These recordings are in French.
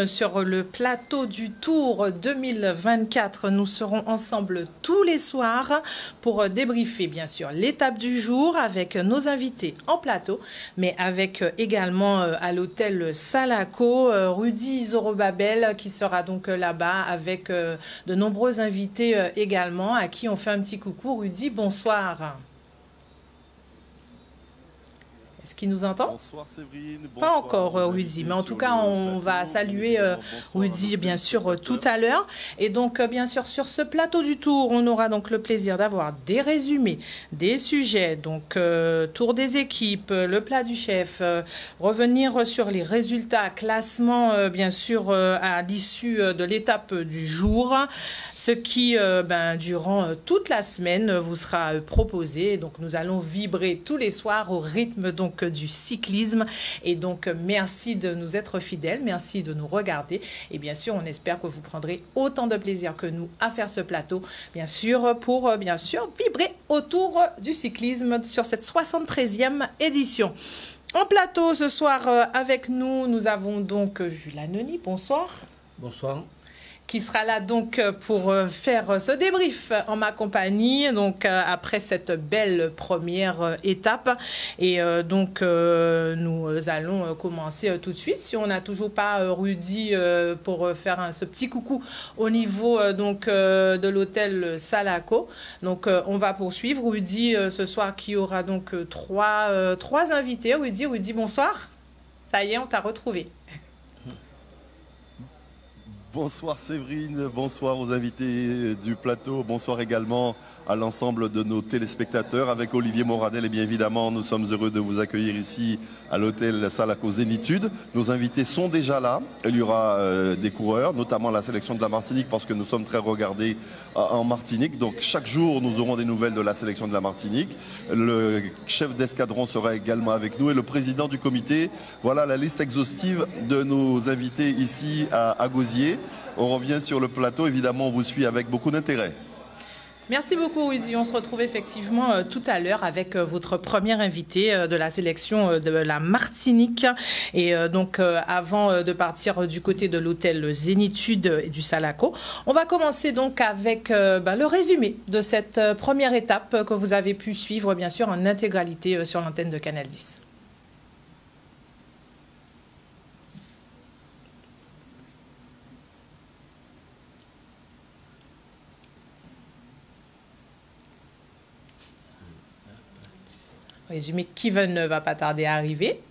Sur le plateau du Tour 2024, nous serons ensemble tous les soirs pour débriefer bien sûr l'étape du jour avec nos invités en plateau, mais avec également à l'hôtel Salako, Rudy Zorobabel qui sera donc là-bas avec de nombreux invités également à qui on fait un petit coucou. Rudy, bonsoir. Est-ce qu'il nous entend? Bonsoir Séverine. Pas encore Rudy, mais en tout cas on va saluer Rudy bien sûr tout à l'heure. Et donc bien sûr sur ce plateau du Tour, on aura donc le plaisir d'avoir des résumés, des sujets, donc tour des équipes, le plat du chef, revenir sur les résultats, classement bien sûr à l'issue de l'étape du jour, ce qui durant toute la semaine vous sera proposé. Donc nous allons vibrer tous les soirs au rythme donc du cyclisme. Et donc merci de nous être fidèles, merci de nous regarder et bien sûr on espère que vous prendrez autant de plaisir que nous à faire ce plateau, bien sûr pour bien sûr vibrer autour du cyclisme sur cette 73e édition. En plateau ce soir avec nous, nous avons donc Jules Anony, bonsoir. Bonsoir. Qui sera là donc pour faire ce débrief en ma compagnie, donc après cette belle première étape. Et donc nous allons commencer tout de suite. Si on n'a toujours pas Rudy pour faire ce petit coucou au niveau donc de l'hôtel Salako. Donc on va poursuivre. Rudy ce soir qui aura donc trois invités. Rudy, bonsoir. Ça y est, on t'a retrouvé. Bonsoir Séverine, bonsoir aux invités du plateau, bonsoir également à l'ensemble de nos téléspectateurs. Avec Olivier Moradel, et bien évidemment, nous sommes heureux de vous accueillir ici à l'hôtel Salako Zénitude. Nos invités sont déjà là. Il y aura des coureurs, notamment la sélection de la Martinique, parce que nous sommes très regardés en Martinique. Donc chaque jour, nous aurons des nouvelles de la sélection de la Martinique. Le chef d'escadron sera également avec nous et le président du comité. Voilà la liste exhaustive de nos invités ici à Gosier. On revient sur le plateau, évidemment on vous suit avec beaucoup d'intérêt. Merci beaucoup Rudy, on se retrouve effectivement tout à l'heure avec votre première invité de la sélection de la Martinique. Et donc avant de partir du côté de l'hôtel Zénitude et du Salako, on va commencer donc avec le résumé de cette première étape que vous avez pu suivre bien sûr en intégralité sur l'antenne de Canal 10. Résumé qui ne va pas tarder à arriver.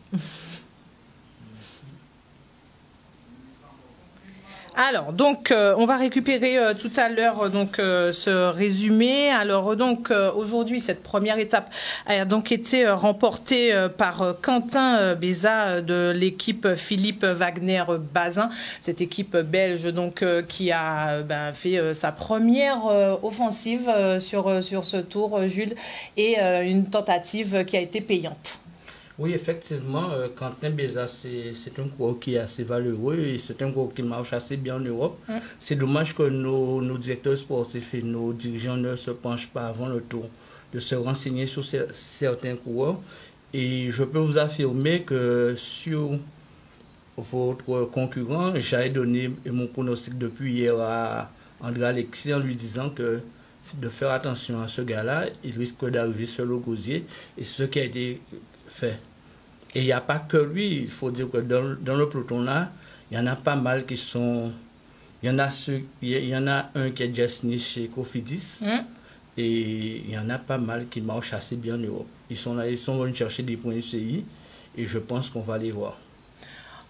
Alors, donc, on va récupérer tout à l'heure donc ce résumé. Alors, donc, aujourd'hui, cette première étape a donc été remportée par Quentin Béza de l'équipe Philippe Wagner-Bazin. Cette équipe belge, donc, qui a fait sa première offensive sur ce tour, Jules, et une tentative qui a été payante. Oui, effectivement, Quentin Béza, c'est un coureur qui est assez valeureux et c'est un coureur qui marche assez bien en Europe. C'est dommage que nos directeurs sportifs et nos dirigeants ne se penchent pas avant le tour de se renseigner sur certains coureurs. Et je peux vous affirmer que sur votre concurrent, j'avais donné mon pronostic depuis hier à André Alexis en lui disant que de faire attention à ce gars-là, il risque d'arriver seul au gosier et c'est ce qui a été fait. Et il n'y a pas que lui, il faut dire que dans le peloton-là, il y en a pas mal qui sont... Il y en a un qui est Jesny chez Cofidis, et il y en a pas mal qui marchent assez bien en Europe. Ils sont là, ils sont venus chercher des points UCI, et je pense qu'on va les voir.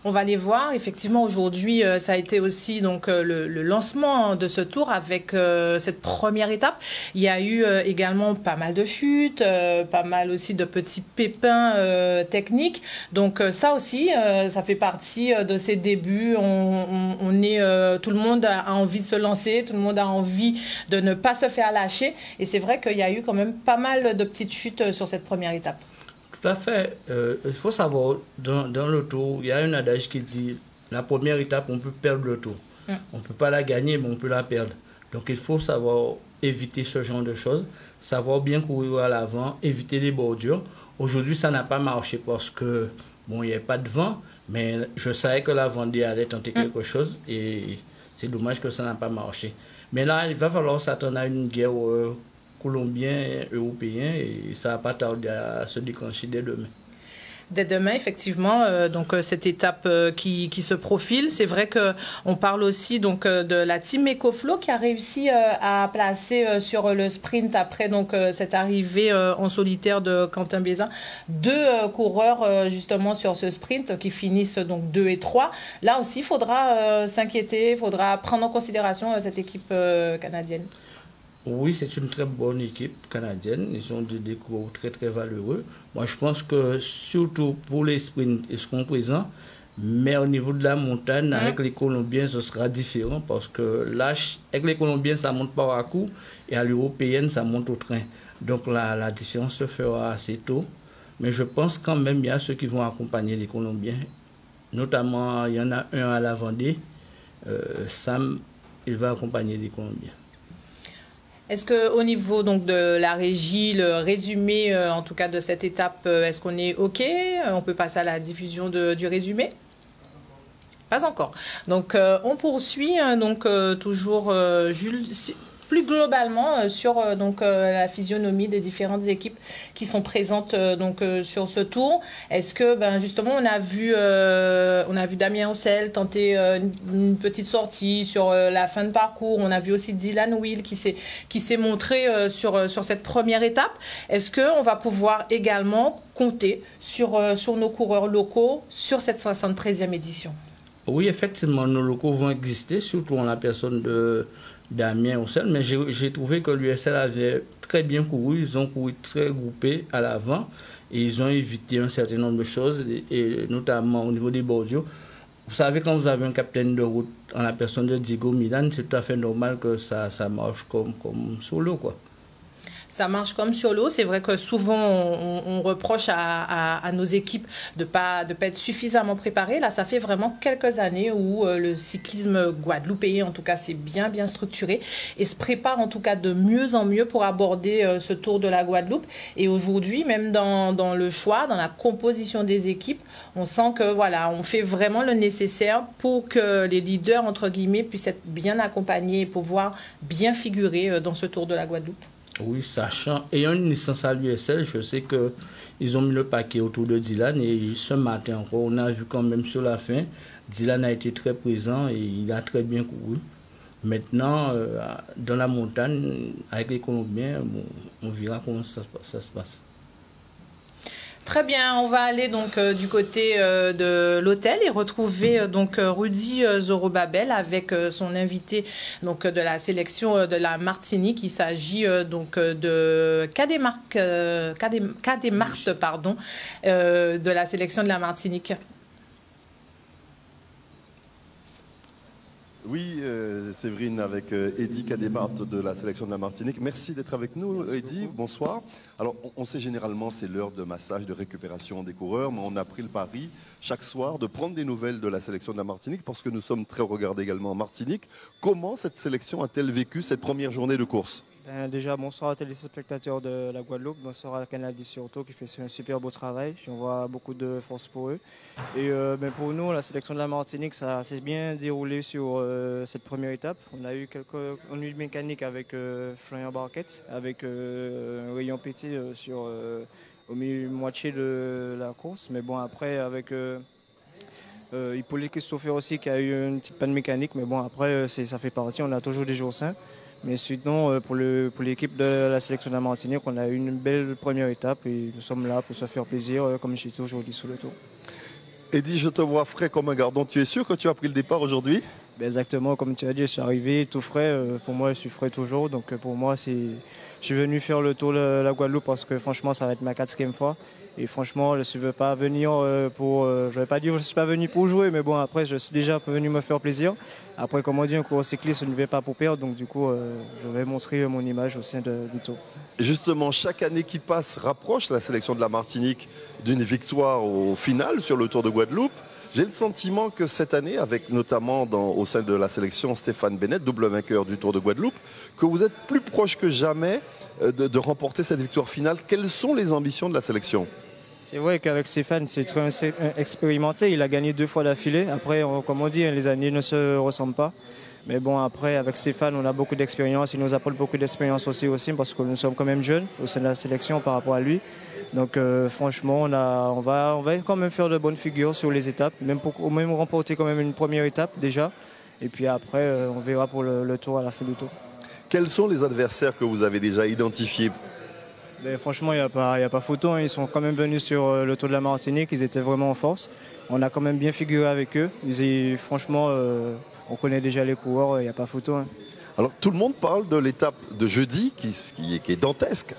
On va les voir. Effectivement, aujourd'hui, ça a été aussi donc le lancement de ce tour avec cette première étape. Il y a eu également pas mal de chutes, pas mal aussi de petits pépins techniques. Donc ça aussi, ça fait partie de ces débuts. Tout le monde a envie de se lancer, tout le monde a envie de ne pas se faire lâcher. Et c'est vrai qu'il y a eu quand même pas mal de petites chutes sur cette première étape. Tout à fait. Il faut savoir, dans le tour, il y a un adage qui dit la première étape, on peut perdre le tour. On ne peut pas la gagner, mais on peut la perdre. Donc il faut savoir éviter ce genre de choses, savoir bien courir à l'avant, éviter les bordures. Aujourd'hui, ça n'a pas marché parce que, bon, il n'y avait pas de vent, Mais je savais que la Vendée allait tenter quelque chose et c'est dommage que ça n'a pas marché. Mais là, il va falloir s'attendre à une guerre colombien-européen et ça va pas tarder à se déclencher dès demain. Dès demain, effectivement, cette étape qui se profile. C'est vrai qu'on parle aussi de la team EcoFlow qui a réussi à placer sur le sprint après cette arrivée en solitaire de Quentin Bézat 2 coureurs justement sur ce sprint qui finissent donc 2 et 3. Là aussi, il faudra s'inquiéter, il faudra prendre en considération cette équipe canadienne. Oui, c'est une très bonne équipe canadienne. Ils ont des coureurs très très valeureux. Moi, je pense que surtout pour les sprints, ils seront présents. Mais au niveau de la montagne, avec les Colombiens, ce sera différent parce que là, avec les Colombiens, ça monte par à coup et à l'européenne, ça monte au train. Donc la différence se fera assez tôt. Mais je pense quand même qu'il y a ceux qui vont accompagner les Colombiens. Notamment, il y en a un à la Vendée. Sam, il va accompagner les Colombiens. Est-ce qu'au niveau de la régie, le résumé en tout cas de cette étape, est-ce qu'on est OK? On peut passer à la diffusion du résumé? Pas encore. Donc on poursuit, toujours Jules, plus globalement sur la physionomie des différentes équipes qui sont présentes sur ce tour. Est-ce que justement on a vu Damien Ossel tenter une petite sortie sur la fin de parcours. On a vu aussi Dylan Will qui s'est montré sur cette première étape. Est-ce que on va pouvoir également compter sur nos coureurs locaux sur cette 73e édition? Oui, effectivement, nos locaux vont exister, surtout en la personne de Damien Ossel, mais j'ai trouvé que l'USL avait très bien couru, ils ont couru très groupés à l'avant et ils ont évité un certain nombre de choses, et notamment au niveau des bordures. Vous savez, quand vous avez un capitaine de route en la personne de Diego Milan, c'est tout à fait normal que ça marche comme solo, quoi. Ça marche comme sur l'eau. C'est vrai que souvent, on reproche à nos équipes de pas être suffisamment préparées. Là, ça fait vraiment quelques années où le cyclisme guadeloupéen, en tout cas, c'est bien structuré et se prépare en tout cas de mieux en mieux pour aborder ce Tour de la Guadeloupe. Et aujourd'hui, même dans le choix, dans la composition des équipes, on sent que voilà, on fait vraiment le nécessaire pour que les leaders, entre guillemets, puissent être bien accompagnés et pouvoir bien figurer dans ce Tour de la Guadeloupe. Oui, sachant, ayant une licence à l'USL, je sais qu'ils ont mis le paquet autour de Dylan et ce matin encore, on a vu quand même sur la fin, Dylan a été très présent et il a très bien couru. Maintenant, dans la montagne, avec les Colombiens, on verra comment ça se passe. Très bien, on va aller du côté de l'hôtel et retrouver Rudy Zorobabel avec son invité de la sélection de la Martinique. Il s'agit de Cademarte, de la sélection de la Martinique. Oui, Séverine, avec Eddy Cademarte de la sélection de la Martinique. Merci d'être avec nous, Eddy. Bonsoir. Alors, on sait généralement c'est l'heure de massage, de récupération des coureurs, mais on a pris le pari chaque soir de prendre des nouvelles de la sélection de la Martinique parce que nous sommes très regardés également en Martinique. Comment cette sélection a-t-elle vécu cette première journée de course? Déjà, bonsoir à tous les spectateurs de la Guadeloupe, bonsoir à la Canal surtout qui fait un super beau travail. On voit beaucoup de force pour eux. Et pour nous, la sélection de la Martinique, ça s'est bien déroulé sur cette première étape. On a eu quelques ennuis mécaniques avec Florian Barquette, avec un rayon petit au milieu moitié de la course. Mais bon, après, avec Hippolyte Christopher aussi qui a eu une petite panne mécanique. Mais bon, après, ça fait partie, on a toujours des jours sains. Mais sinon, pour l'équipe de la sélection de la Martinique, on a eu une belle première étape et nous sommes là pour se faire plaisir, comme j'ai toujours dit sur le tour. Eddy, je te vois frais comme un gardon. Tu es sûr que tu as pris le départ aujourd'hui? Exactement, comme tu as dit, je suis arrivé tout frais. Pour moi, je suis frais toujours. Donc pour moi, je suis venu faire le tour de la Guadeloupe parce que franchement, ça va être ma 4e fois. Et franchement, je ne veux pas venir je vais pas dire que je ne suis pas venu pour jouer, mais bon, après, je suis déjà venu me faire plaisir. Après, comme on dit, un coureur cycliste, on ne va pas pour perdre. Donc du coup, je vais montrer mon image au sein du tour. Et justement, chaque année qui passe rapproche la sélection de la Martinique d'une victoire au final sur le Tour de Guadeloupe. J'ai le sentiment que cette année, avec notamment au sein de la sélection Stéphane Bennett, double vainqueur du Tour de Guadeloupe, que vous êtes plus proche que jamais de remporter cette victoire finale. Quelles sont les ambitions de la sélection ? C'est vrai qu'avec Stéphane, c'est très expérimenté. Il a gagné 2 fois d'affilée. Après, comme on dit, les années ne se ressemblent pas. Mais bon, après, avec Stéphane, on a beaucoup d'expérience. Il nous apporte beaucoup d'expérience aussi parce que nous sommes quand même jeunes au sein de la sélection par rapport à lui. Donc franchement, on va quand même faire de bonnes figures sur les étapes, même remporter quand même une première étape déjà. Et puis après, on verra pour le tour à la fin du tour. Quels sont les adversaires que vous avez déjà identifiés? Mais franchement, il n'y a pas photo. Hein. Ils sont quand même venus sur le Tour de la Martinique. Ils étaient vraiment en force. On a quand même bien figuré avec eux. Franchement, on connaît déjà les coureurs. Il n'y a pas photo. Hein. Alors, tout le monde parle de l'étape de jeudi qui est dantesque.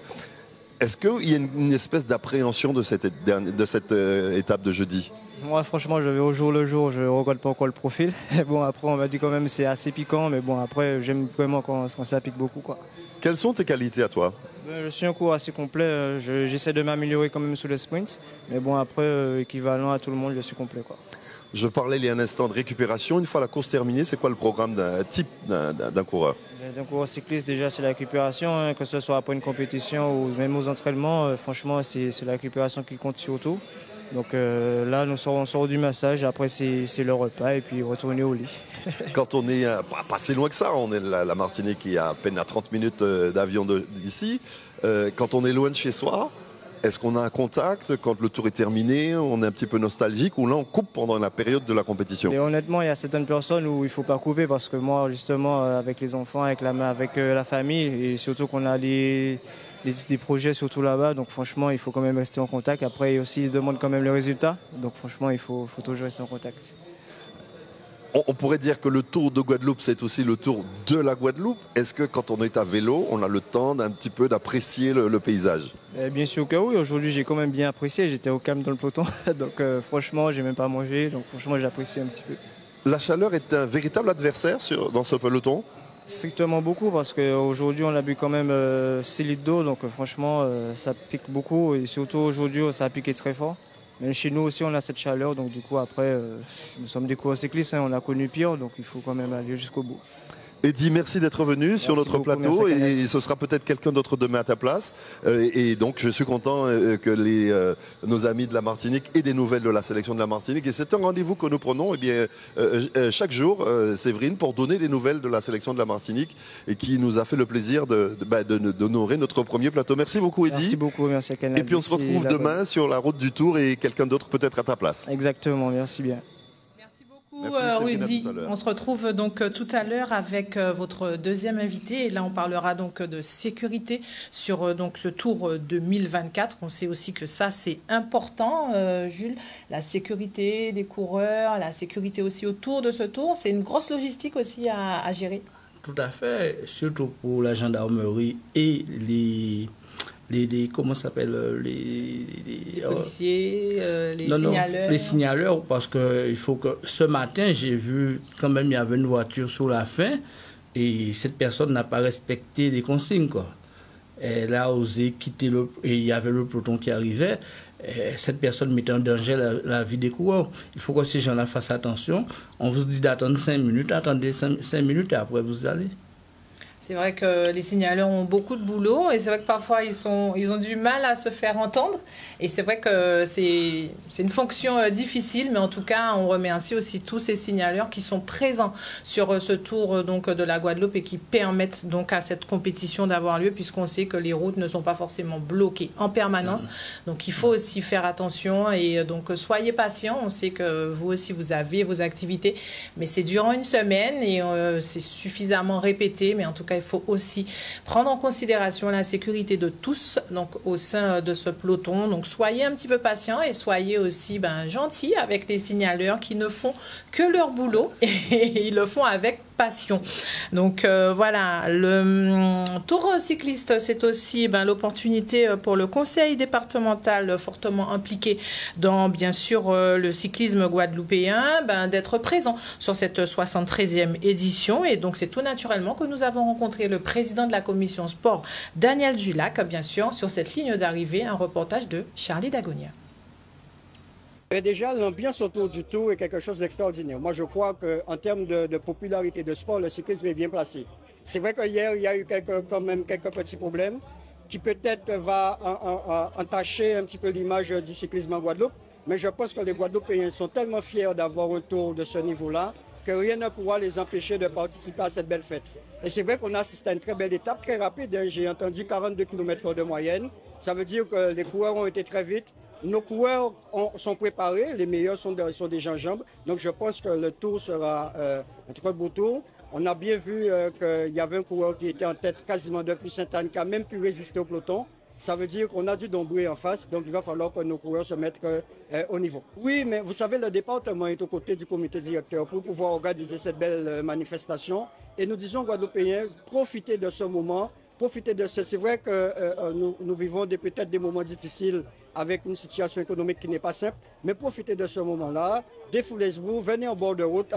Est-ce qu'il y a une espèce d'appréhension de cette étape de jeudi? Moi, franchement, je vais au jour le jour. Je ne regarde pas encore le profil. Bon, après, on m'a dit quand même c'est assez piquant. Mais bon, après, j'aime vraiment quand ça pique beaucoup, quoi. Quelles sont tes qualités à toi? Je suis un cours assez complet. J'essaie de m'améliorer quand même sur le sprint. Mais bon, après, équivalent à tout le monde, je suis complet, quoi. Je parlais il y a un instant de récupération. Une fois la course terminée, c'est quoi le programme d'un coureur? D'un coureur cycliste, déjà, c'est la récupération. Hein, que ce soit après une compétition ou même aux entraînements. Franchement, c'est la récupération qui compte surtout. Donc là, on sort du massage. Après, c'est le repas et puis retourner au lit. Quand on est pas si loin que ça, on est la Martinique qui est à peine à 30 minutes d'avion d'ici. Quand on est loin de chez soi, est-ce qu'on a un contact quand le tour est terminé? On est un petit peu nostalgique ou là on coupe pendant la période de la compétition? Et honnêtement, il y a certaines personnes où il ne faut pas couper parce que moi, justement, avec les enfants, avec la famille et surtout qu'on a des projets surtout là-bas. Donc franchement, il faut quand même rester en contact. Après, aussi, ils demandent quand même le résultat. Donc franchement, il faut toujours rester en contact. On pourrait dire que le Tour de Guadeloupe, c'est aussi le Tour de la Guadeloupe. Est-ce que quand on est à vélo, on a le temps d'un petit peu d'apprécier le paysage? Bien sûr que oui. Aujourd'hui, j'ai quand même bien apprécié. J'étais au calme dans le peloton. Donc franchement, j'ai même pas mangé. Donc franchement, j'apprécie un petit peu. La chaleur est un véritable adversaire dans ce peloton? Strictement beaucoup parce qu'aujourd'hui, on a bu quand même 6 litres d'eau. Donc franchement, ça pique beaucoup. Et surtout aujourd'hui, ça a piqué très fort. Même chez nous aussi, on a cette chaleur, donc du coup, après, nous sommes des coureurs cyclistes, hein, on a connu pire, donc il faut quand même aller jusqu'au bout. Eddy, merci d'être venu sur notre plateau et ce sera peut-être quelqu'un d'autre demain à ta place. Et donc je suis content que nos amis de la Martinique aient des nouvelles de la sélection de la Martinique. Et c'est un rendez-vous que nous prenons chaque jour, Séverine, pour donner des nouvelles de la sélection de la Martinique et qui nous a fait le plaisir d'honorer notre premier plateau. Merci beaucoup, Eddy. Merci beaucoup, merci à Canal. Et puis on se retrouve demain sur la route du Tour et quelqu'un d'autre peut-être à ta place. Merci bien. Merci Rudy. On se retrouve donc tout à l'heure avec votre deuxième invité et là on parlera donc de sécurité sur donc ce Tour 2024. On sait aussi que ça c'est important, Jules, la sécurité des coureurs, la sécurité aussi autour de ce Tour, c'est une grosse logistique aussi à gérer. Tout à fait, surtout pour la gendarmerie et comment ça s'appelle les policiers, signaleurs. Les signaleurs, parce que il faut que ce matin j'ai vu quand même il y avait une voiture sur la fin et cette personne n'a pas respecté les consignes, quoi. Elle a osé quitter et il y avait le peloton qui arrivait. Et cette personne mettait en danger la vie des coureurs. Il faut que ces gens-là fassent attention. On vous dit d'attendre 5 minutes, attendez 5 minutes et après vous allez. C'est vrai que les signaleurs ont beaucoup de boulot et c'est vrai que parfois ils ont du mal à se faire entendre et c'est vrai que c'est une fonction difficile, mais en tout cas on remercie aussi tous ces signaleurs qui sont présents sur ce Tour donc de la Guadeloupe et qui permettent donc à cette compétition d'avoir lieu, puisqu'on sait que les routes ne sont pas forcément bloquées en permanence. Donc il faut aussi faire attention et donc soyez patients. On sait que vous aussi vous avez vos activités, mais c'est durant une semaine et c'est suffisamment répété, mais en tout cas il faut aussi prendre en considération la sécurité de tous donc au sein de ce peloton. Donc soyez un petit peu patients et soyez aussi gentils avec les signaleurs qui ne font que leur boulot et ils le font avec passion. Donc voilà, le Tour cycliste, c'est aussi l'opportunité pour le conseil départemental fortement impliqué dans bien sûr le cyclisme guadeloupéen d'être présent sur cette 73e édition. Et donc c'est tout naturellement que nous avons rencontré le président de la commission sport, Daniel Dulac, bien sûr, sur cette ligne d'arrivée, un reportage de Charlie Dagonia. Déjà, l'ambiance autour du Tour est quelque chose d'extraordinaire. Moi, je crois qu'en termes de popularité de sport, le cyclisme est bien placé. C'est vrai qu'hier, il y a eu quand même quelques petits problèmes, qui peut-être va entacher un petit peu l'image du cyclisme en Guadeloupe. Mais je pense que les Guadeloupéens sont tellement fiers d'avoir un tour de ce niveau-là que rien ne pourra les empêcher de participer à cette belle fête. Et c'est vrai qu'on a assisté à une très belle étape, très rapide. Hein. J'ai entendu 42 km de moyenne. Ça veut dire que les coureurs ont été très vite. Nos coureurs sont préparés, les meilleurs sont déjà en jambes. Donc je pense que le tour sera un très beau tour. On a bien vu qu'il y avait un coureur qui était en tête quasiment depuis Sainte-Anne, qui a même pu résister au peloton. Ça veut dire qu'on a du Dombré en face, donc il va falloir que nos coureurs se mettent au niveau. Oui, mais vous savez, le département est aux côtés du comité directeur pour pouvoir organiser cette belle manifestation. Et nous disons aux Guadeloupéens, profitez de ce moment, profitez de ce... C'est vrai que nous vivons peut-être des moments difficiles avec une situation économique qui n'est pas simple, mais profitez de ce moment-là, défoulez-vous, venez en bord de route,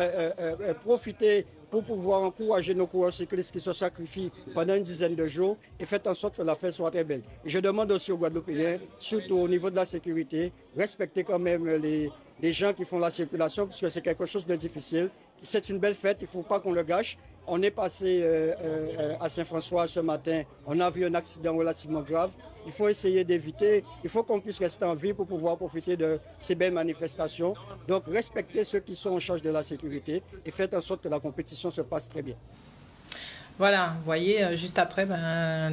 profitez pour pouvoir encourager nos coureurs cyclistes qui se sacrifient pendant une dizaine de jours et faites en sorte que la fête soit très belle. Et je demande aussi aux Guadeloupéens, surtout au niveau de la sécurité, respectez quand même les gens qui font la circulation, parce que c'est quelque chose de difficile. C'est une belle fête, il ne faut pas qu'on le gâche. On est passé à Saint-François ce matin, on a vu un accident relativement grave. Il faut essayer d'éviter, il faut qu'on puisse rester en vie pour pouvoir profiter de ces belles manifestations. Donc respectez ceux qui sont en charge de la sécurité et faites en sorte que la compétition se passe très bien. Voilà, vous voyez, juste après,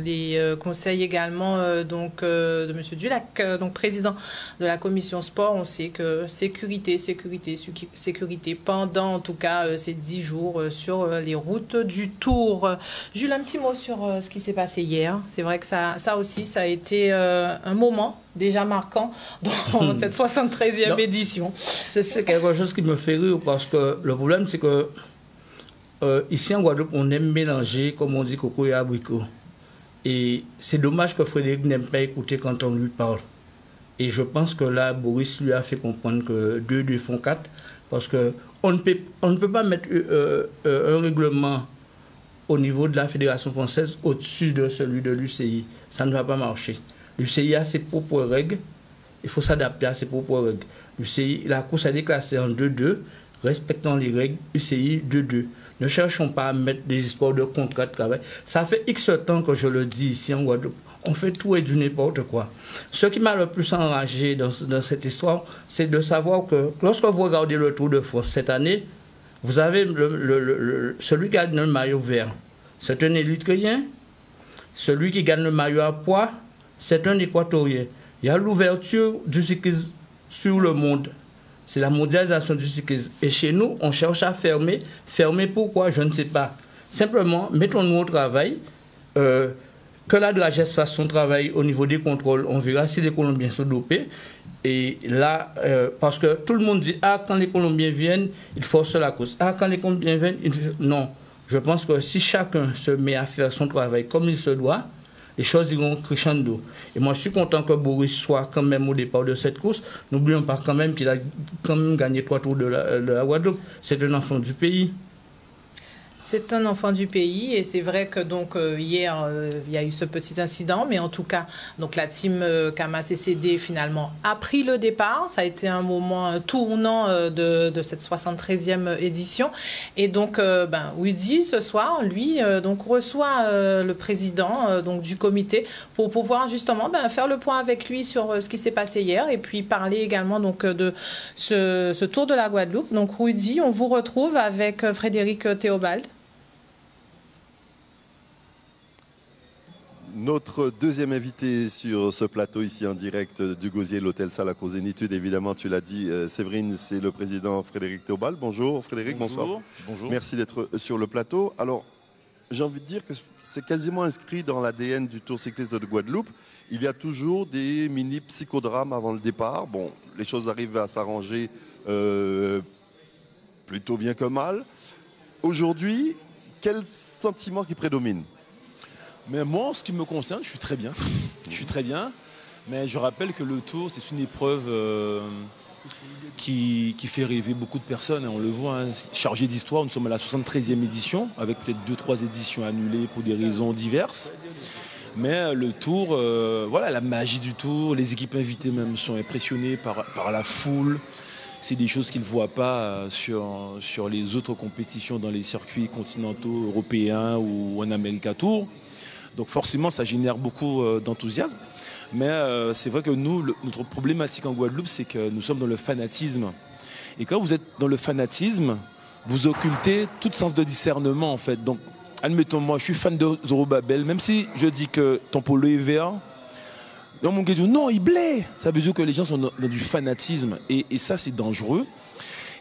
les conseils également de M. Dulac, donc président de la commission sport. On sait que sécurité pendant en tout cas ces 10 jours sur les routes du Tour. Jules, un petit mot sur ce qui s'est passé hier. C'est vrai que ça aussi, ça a été un moment déjà marquant dans cette 73e édition. C'est quelque chose qui me fait rire parce que le problème, c'est que ici en Guadeloupe, on aime mélanger, comme on dit, coco et abricot. Et c'est dommage que Frédéric n'aime pas écouter quand on lui parle. Et je pense que là, Boris lui a fait comprendre que 2 font 4. Parce qu'on ne peut pas mettre un règlement au niveau de la Fédération française au-dessus de celui de l'UCI. Ça ne va pas marcher. L'UCI a ses propres règles. Il faut s'adapter à ses propres règles. l'UCI, la course a été classée en 2-2. Respectant les règles, UCI 2-2. Ne cherchons pas à mettre des histoires de contrat de travail. Ça fait X temps que je le dis ici en Guadeloupe. On fait tout et du n'importe quoi. Ce qui m'a le plus enragé dans cette histoire, c'est de savoir que lorsque vous regardez le Tour de France cette année, vous avez celui qui gagne le maillot vert, c'est un érythréen. Celui qui gagne le maillot à poids, c'est un équatorien. Il y a l'ouverture du cyclisme sur le monde. C'est la mondialisation du cyclisme. Et chez nous, on cherche à fermer. Fermer pourquoi? Je ne sais pas. Simplement, mettons-nous au travail. Que la Dragesse fasse son travail au niveau des contrôles. On verra si les Colombiens sont dopés. Et là, parce que tout le monde dit, ah, quand les Colombiens viennent, ils forcent la course. Ah, quand les Colombiens viennent, non. Je pense que si chacun se met à faire son travail comme il se doit, les choses iront crescendo. Et moi, je suis content que Boris soit quand même au départ de cette course. N'oublions pas quand même qu'il a quand même gagné 3 tours de la Guadeloupe. C'est un enfant du pays. C'est un enfant du pays et c'est vrai que donc hier il y a eu ce petit incident, mais en tout cas donc la team Kama CCD finalement a pris le départ. Ça a été un moment tournant de cette 73e édition et donc Woody ce soir lui donc reçoit le président donc du comité pour pouvoir justement faire le point avec lui sur ce qui s'est passé hier et puis parler également donc de ce tour de la Guadeloupe. Donc Woody, on vous retrouve avec Frédéric Théobald. Notre deuxième invité sur ce plateau ici en direct du Gosier, l'hôtel Salaco Zénitude, évidemment, tu l'as dit, Séverine, c'est le président Frédéric Théobald. Bonjour Frédéric, bonsoir. Bonjour. Merci d'être sur le plateau. Alors, j'ai envie de dire que c'est quasiment inscrit dans l'ADN du Tour cycliste de Guadeloupe. Il y a toujours des mini psychodrames avant le départ. Bon, les choses arrivent à s'arranger plutôt bien que mal. Aujourd'hui, quel sentiment qui prédomine ? Mais moi, en ce qui me concerne, je suis très bien. Je suis très bien. Mais je rappelle que le Tour, c'est une épreuve qui fait rêver beaucoup de personnes. On le voit, hein, chargé d'histoire. Nous sommes à la 73e édition, avec peut-être 2-3 éditions annulées pour des raisons diverses. Mais le Tour, voilà, la magie du Tour, les équipes invitées même sont impressionnées par la foule. C'est des choses qu'ils ne voient pas sur les autres compétitions dans les circuits continentaux européens ou en America Tour. Donc forcément, ça génère beaucoup d'enthousiasme. Mais c'est vrai que nous, notre problématique en Guadeloupe, c'est que nous sommes dans le fanatisme. Et quand vous êtes dans le fanatisme, vous occultez tout sens de discernement, en fait. Donc, admettons, moi, je suis fan de Zorobabel, même si je dis que ton polo est vert, donc mon gars dit non, il blé. Ça veut dire que les gens sont dans du fanatisme. Et ça, c'est dangereux.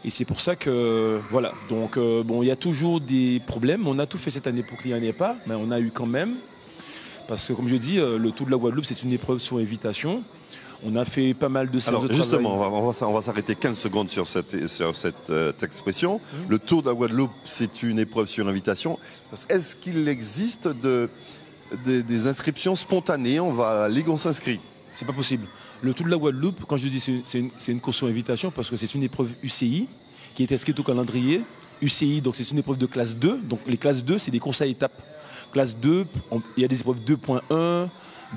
Et c'est pour ça que, voilà. Donc, bon, il y a toujours des problèmes. On a tout fait cette année pour qu'il n'y en ait pas, mais on a eu quand même. Parce que, comme je dis, le Tour de la Guadeloupe, c'est une épreuve sur invitation. On a fait pas mal de séances de travail. Justement, on va s'arrêter 15 secondes sur cette expression. Le Tour de la Guadeloupe, c'est une épreuve sur invitation. Est-ce qu'il existe des inscriptions spontanées? On va à la Ligue, on s'inscrit. C'est pas possible. Le Tour de la Guadeloupe, quand je dis c'est une course sur invitation, parce que c'est une épreuve UCI qui est inscrite au calendrier. UCI, donc c'est une épreuve de classe 2. Donc les classes 2, c'est des courses à étapes. Classe 2, il y a des épreuves 2.1,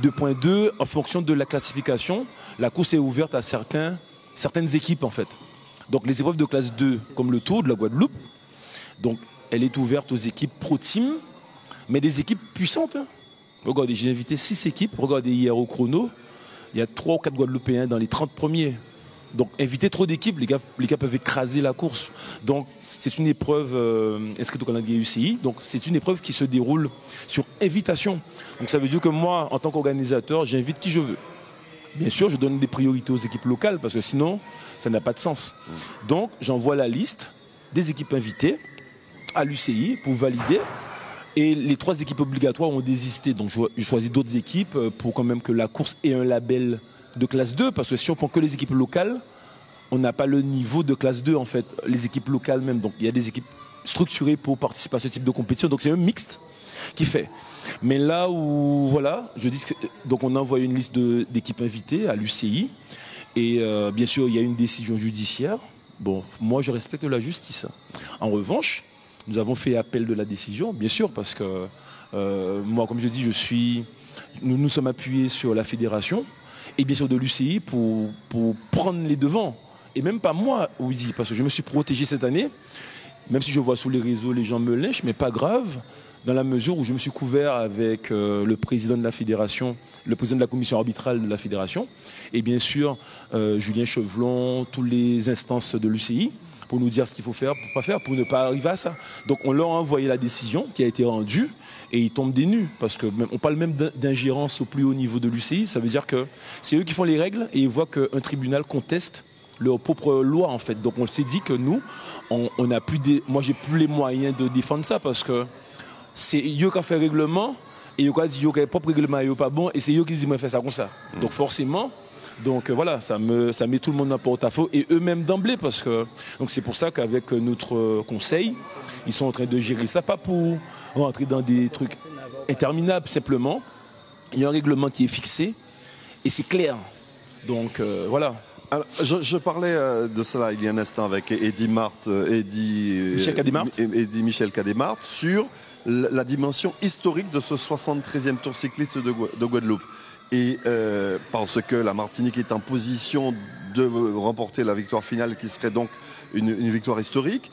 2.2. En fonction de la classification, la course est ouverte à certaines équipes en fait. Donc les épreuves de classe 2, comme le Tour de la Guadeloupe, donc elle est ouverte aux équipes pro team, mais des équipes puissantes. Hein. Regardez, j'ai invité 6 équipes. Regardez hier au chrono, il y a 3 ou 4 Guadeloupéens dans les 30 premiers. Donc inviter trop d'équipes, les gars peuvent écraser la course. Donc c'est une épreuve inscrite au calendrier UCI. Donc c'est une épreuve qui se déroule sur invitation. Donc ça veut dire que moi, en tant qu'organisateur, j'invite qui je veux. Bien sûr, je donne des priorités aux équipes locales parce que sinon, ça n'a pas de sens. Donc j'envoie la liste des équipes invitées à l'UCI pour valider. Et les 3 équipes obligatoires ont désisté. Donc je choisis d'autres équipes pour quand même que la course ait un label de classe 2, parce que si on prend que les équipes locales, on n'a pas le niveau de classe 2 en fait, les équipes locales même. Donc il y a des équipes structurées pour participer à ce type de compétition, donc c'est un mixte qui fait. Mais là où, voilà, je dis que, donc on envoie une liste d'équipes invitées à l'UCI, et bien sûr il y a une décision judiciaire. Bon, moi je respecte la justice. En revanche, nous avons fait appel de la décision, bien sûr, parce que moi, comme je dis, nous sommes appuyés sur la fédération, et bien sûr de l'UCI pour prendre les devants. Et même pas moi, Ouidi, parce que je me suis protégé cette année, même si je vois sur les réseaux les gens me lynchent, mais pas grave, dans la mesure où je me suis couvert avec le président de la fédération, le président de la commission arbitrale de la fédération, et bien sûr Julien Chevelon, toutes les instances de l'UCI, pour nous dire ce qu'il faut faire, pour pas faire, pour ne pas arriver à ça. Donc on leur a envoyé la décision qui a été rendue et ils tombent des nues parce que on parle même d'ingérence au plus haut niveau de l'UCI. Ça veut dire que c'est eux qui font les règles et ils voient qu'un tribunal conteste leur propre loi en fait. Donc on s'est dit que nous, on a plus moi j'ai plus les moyens de défendre ça parce que c'est eux qui ont fait le règlement et eux qui ont dit que le propre règlement n'est pas bon et c'est eux qui disent moi faire ça comme ça. Donc forcément. Donc voilà, ça met tout le monde en porte-à-faux et eux-mêmes d'emblée parce que donc c'est pour ça qu'avec notre conseil, ils sont en train de gérer ça, pas pour rentrer dans des trucs interminables simplement. Il y a un règlement qui est fixé et c'est clair. Donc voilà. Alors, je parlais de cela il y a un instant avec Michel Cademart sur la dimension historique de ce 73e Tour cycliste de Guadeloupe. Et parce que la Martinique est en position de remporter la victoire finale qui serait donc une victoire historique.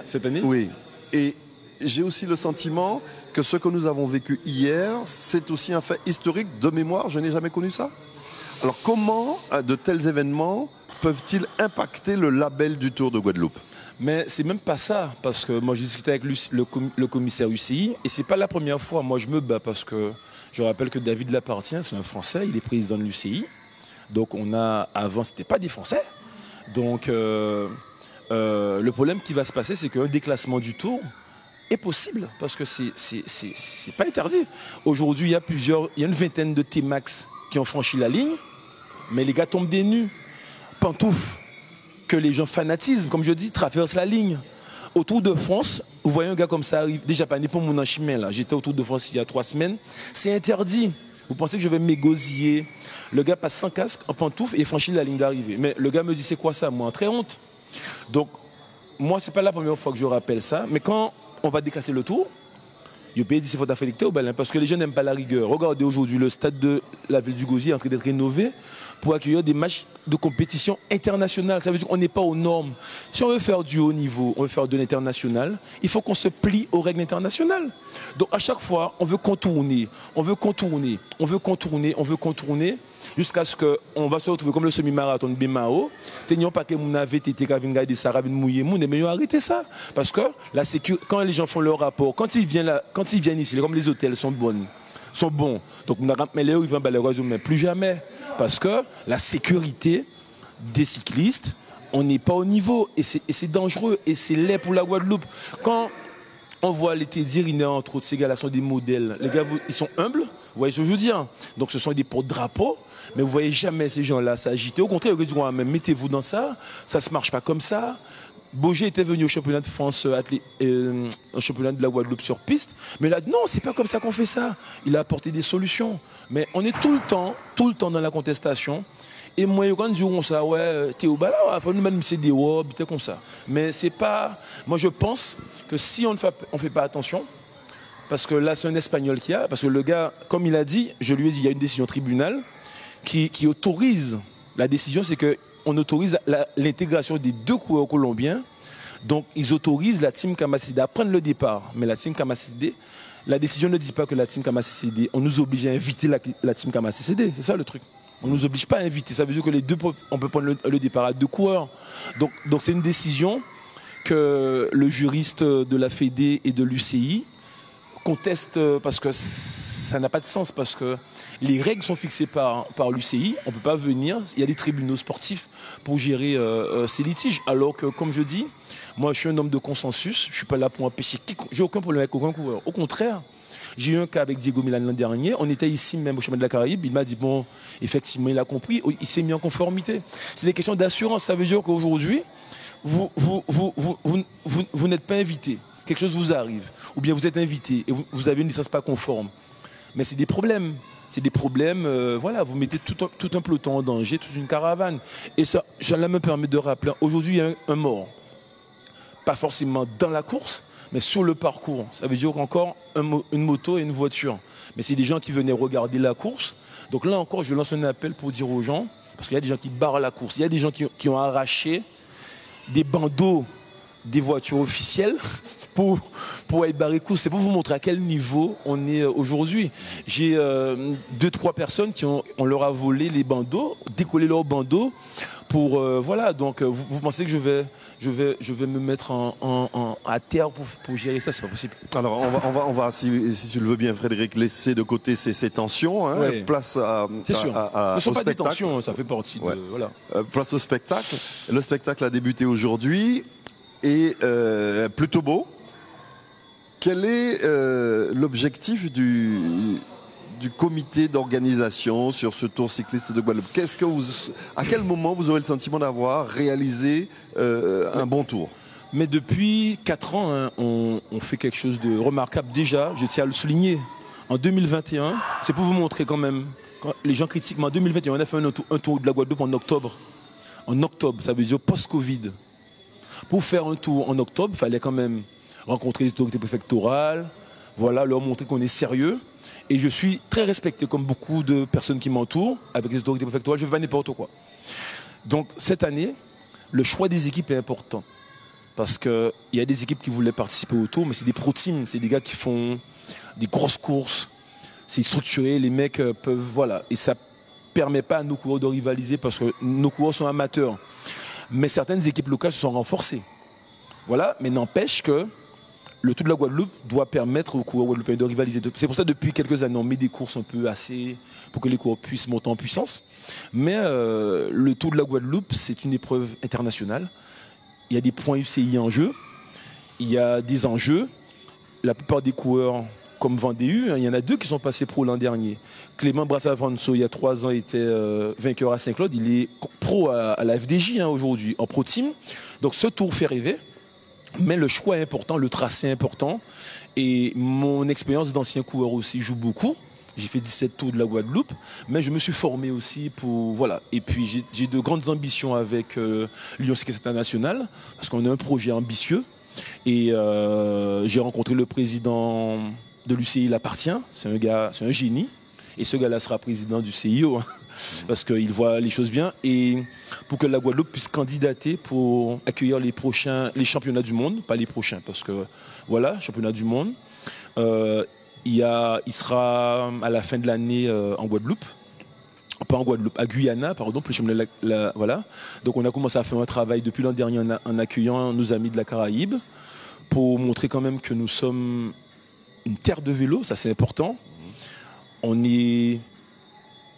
Cette année Oui. Et j'ai aussi le sentiment que ce que nous avons vécu hier, c'est aussi un fait historique de mémoire. Je n'ai jamais connu ça. Alors comment de tels événements peuvent-ils impacter le label du Tour de Guadeloupe ? Mais c'est même pas ça, parce que moi j'ai discuté avec le commissaire UCI et c'est pas la première fois. Moi je me bats parce que je rappelle que David Lapartien, c'est un Français, il est président de l'UCI. Donc avant c'était pas des Français. Donc le problème qui va se passer, c'est qu'un déclassement du Tour est possible parce que c'est pas interdit. Aujourd'hui il y a une vingtaine de T-Max qui ont franchi la ligne, mais les gars tombent des nues, pantoufles. Que les gens fanatisent, comme je dis, traversent la ligne. Au Tour de France, vous voyez un gars comme ça arrive, déjà pas pour mon chemin là, j'étais au Tour de France il y a 3 semaines, c'est interdit. Vous pensez que je vais m'égosiller? Le gars passe sans casque, en pantoufle et franchit la ligne d'arrivée. Mais le gars me dit c'est quoi ça? Moi, très honte. Donc, moi, c'est pas la première fois que je rappelle ça, mais quand on va déclasser le Tour, Il peut dire qu'il faut affecter au Balin parce que les gens n'aiment pas la rigueur. Regardez aujourd'hui le stade de la ville du Gosier est en train d'être rénové pour accueillir des matchs de compétition internationale. Ça veut dire qu'on n'est pas aux normes. Si on veut faire du haut niveau, on veut faire de l'international, il faut qu'on se plie aux règles internationales. Donc à chaque fois, on veut contourner, jusqu'à ce qu'on va se retrouver comme le semi-marathon de Bemao. Tenions pas que mon avait été Kavin des Sarabin mouillé, mais arrêter ça. Parce que la sécurité, quand les gens font leur rapport, quand ils viennent ici, comme les hôtels sont bons. Donc, mais là, ils vont malheureusement plus jamais. Parce que la sécurité des cyclistes, on n'est pas au niveau. Et c'est dangereux. Et c'est laid pour la Guadeloupe. Quand on voit les Tédirines, entre autres, ces gars-là sont des modèles. Les gars, ils sont humbles. Vous voyez ce que je veux dire? Donc, ce sont des porte-drapeaux. Mais vous ne voyez jamais ces gens-là s'agiter. Au contraire, ils disent, mettez-vous dans ça. Ça ne se marche pas comme ça. Boger était venu au championnat de France, au championnat de la Guadeloupe sur piste. Mais là, non, c'est pas comme ça qu'on fait ça. Il a apporté des solutions. Mais on est tout le temps dans la contestation. Et moi, quand ils diront ça, ouais, Théo Bala, il faut nous même c'est des robes, comme ça. Mais c'est pas. Moi, je pense que si on ne fait pas attention, parce que là, c'est un Espagnol qui a, parce que le gars, comme il a dit, je lui ai dit, il y a une décision tribunal qui autorise. La décision, c'est que on autorise l'intégration des 2 coureurs colombiens. Donc, ils autorisent la team Kamacédé à prendre le départ. Mais la team Kamacédé, la décision ne dit pas que la team Kamacédé, on nous oblige à inviter la team Kamacédé. C'est ça le truc. On ne nous oblige pas à inviter. Ça veut dire que les deux, on peut prendre le départ à 2 coureurs. Donc c'est une décision que le juriste de la Fédé et de l'UCI conteste parce que ça n'a pas de sens, parce que les règles sont fixées par l'UCI, on ne peut pas venir, il y a des tribunaux sportifs pour gérer ces litiges. Alors que, comme je dis, moi je suis un homme de consensus, je ne suis pas là pour empêcher quiconque, j'ai aucun problème avec aucun coureur. Au contraire, j'ai eu un cas avec Diego Milan l'an dernier, on était ici même au chemin de la Caraïbe, il m'a dit bon, effectivement il a compris, il s'est mis en conformité. C'est des questions d'assurance, ça veut dire qu'aujourd'hui, vous n'êtes pas invité. Quelque chose vous arrive, ou bien vous êtes invité et vous avez une licence pas conforme. Mais c'est des problèmes. C'est des problèmes, voilà, vous mettez tout un peloton en danger, toute une caravane. Et ça, cela me permet de rappeler, aujourd'hui il y a un mort. Pas forcément dans la course, mais sur le parcours. Ça veut dire encore une moto et une voiture. Mais c'est des gens qui venaient regarder la course. Donc là encore, je lance un appel pour dire aux gens, parce qu'il y a des gens qui barrent la course, il y a des gens qui ont arraché des bandeaux des voitures officielles pour être barré course. C'est pour vous montrer à quel niveau on est aujourd'hui. J'ai 2-3 personnes on leur a volé les bandeaux, décollé leurs bandeaux pour voilà. Donc vous pensez que je vais me mettre à terre pour gérer ça? C'est pas possible. Alors on va si tu le veux bien, Frédéric, laisser de côté ces tensions. Hein, ouais. Place à c'est sûr. Ce ne sont pas des tensions, ça fait partie de voilà. Place au spectacle. Le spectacle a débuté aujourd'hui. Et plutôt beau. Quel est l'objectif du comité d'organisation sur ce Tour cycliste de Guadeloupe? À quel moment vous aurez le sentiment d'avoir réalisé un bon tour? Mais depuis 4 ans, hein, on fait quelque chose de remarquable déjà, je tiens à le souligner. En 2021, c'est pour vous montrer quand même, quand les gens critiquent, mais en 2021, on a fait un tour de la Guadeloupe en octobre. En octobre, ça veut dire post-Covid. Pour faire un tour en octobre, il fallait quand même rencontrer les autorités préfectorales, voilà, leur montrer qu'on est sérieux. Et je suis très respecté, comme beaucoup de personnes qui m'entourent, avec les autorités préfectorales, je ne fais pas n'importe quoi. Donc cette année, le choix des équipes est important. Parce qu'il y a des équipes qui voulaient participer au tour, mais c'est des pro-teams, c'est des gars qui font des grosses courses, c'est structuré, les mecs peuvent, voilà. Et ça ne permet pas à nos coureurs de rivaliser parce que nos coureurs sont amateurs. Mais certaines équipes locales se sont renforcées. Voilà, mais n'empêche que le Tour de la Guadeloupe doit permettre aux coureurs guadeloupéens de rivaliser. C'est pour ça que depuis quelques années, on met des courses un peu assez pour que les coureurs puissent monter en puissance. Mais le Tour de la Guadeloupe, c'est une épreuve internationale. Il y a des points UCI en jeu. Il y a des enjeux. La plupart des coureurs, comme Vendée, il y en a 2 qui sont passés pro l'an dernier. Clément Brassavanso, il y a 3 ans, était vainqueur à Saint-Claude. Il est pro à la FDJ aujourd'hui, en pro-team. Donc ce tour fait rêver. Mais le choix est important, le tracé est important. Et mon expérience d'ancien coureur aussi joue beaucoup. J'ai fait 17 tours de la Guadeloupe, mais je me suis formé aussi pour... Voilà. Et puis j'ai de grandes ambitions avec l'Union cycliste internationale, parce qu'on a un projet ambitieux. Et j'ai rencontré le président de l'UCI l'appartient. C'est un gars, c'est un génie. Et ce gars-là sera président du CIO, hein, parce qu'il voit les choses bien. Et pour que la Guadeloupe puisse candidater pour accueillir les championnats du monde, pas les prochains, parce que voilà, championnat du monde. Il sera à la fin de l'année en Guadeloupe. Pas en Guadeloupe, à Guyana, pardon, pour les championnats, voilà. Donc on a commencé à faire un travail depuis l'an dernier en accueillant nos amis de la Caraïbe pour montrer quand même que nous sommes une terre de vélo, ça c'est important. On est,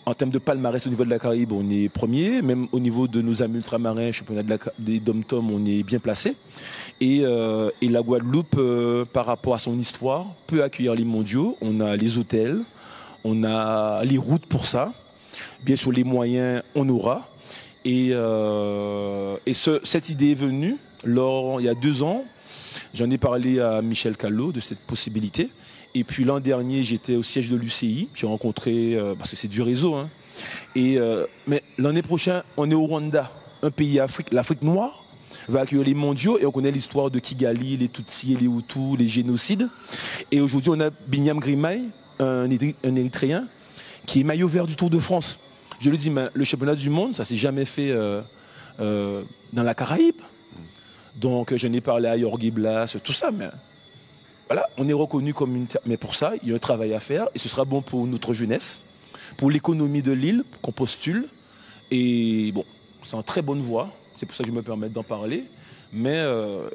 en termes de palmarès au niveau de la Caraïbe, on est premier, même au niveau de nos amis ultramarins, championnat des dom-tom, on est bien placé. Et la Guadeloupe, par rapport à son histoire, peut accueillir les mondiaux. On a les hôtels, on a les routes pour ça. Bien sûr, les moyens, on aura. Et cette idée est venue il y a 2 ans. J'en ai parlé à Michel Callot de cette possibilité. Et puis l'an dernier, j'étais au siège de l'UCI. J'ai rencontré, parce que c'est du réseau. Hein. Mais l'année prochaine, on est au Rwanda, un pays Afrique. L'Afrique noire va accueillir les mondiaux. Et on connaît l'histoire de Kigali, les Tutsis et les Hutus, les génocides. Et aujourd'hui, on a Binyam Grimay, un Érythréen, qui est maillot vert du Tour de France. Je le dis, mais le championnat du monde, ça ne s'est jamais fait dans la Caraïbe. Donc j'en ai parlé à Yorgi Blas, tout ça, mais voilà, on est reconnu comme une terre. Mais pour ça, il y a un travail à faire et ce sera bon pour notre jeunesse, pour l'économie de l'île qu'on postule. Et bon, c'est en très bonne voie, c'est pour ça que je me permets d'en parler. Mais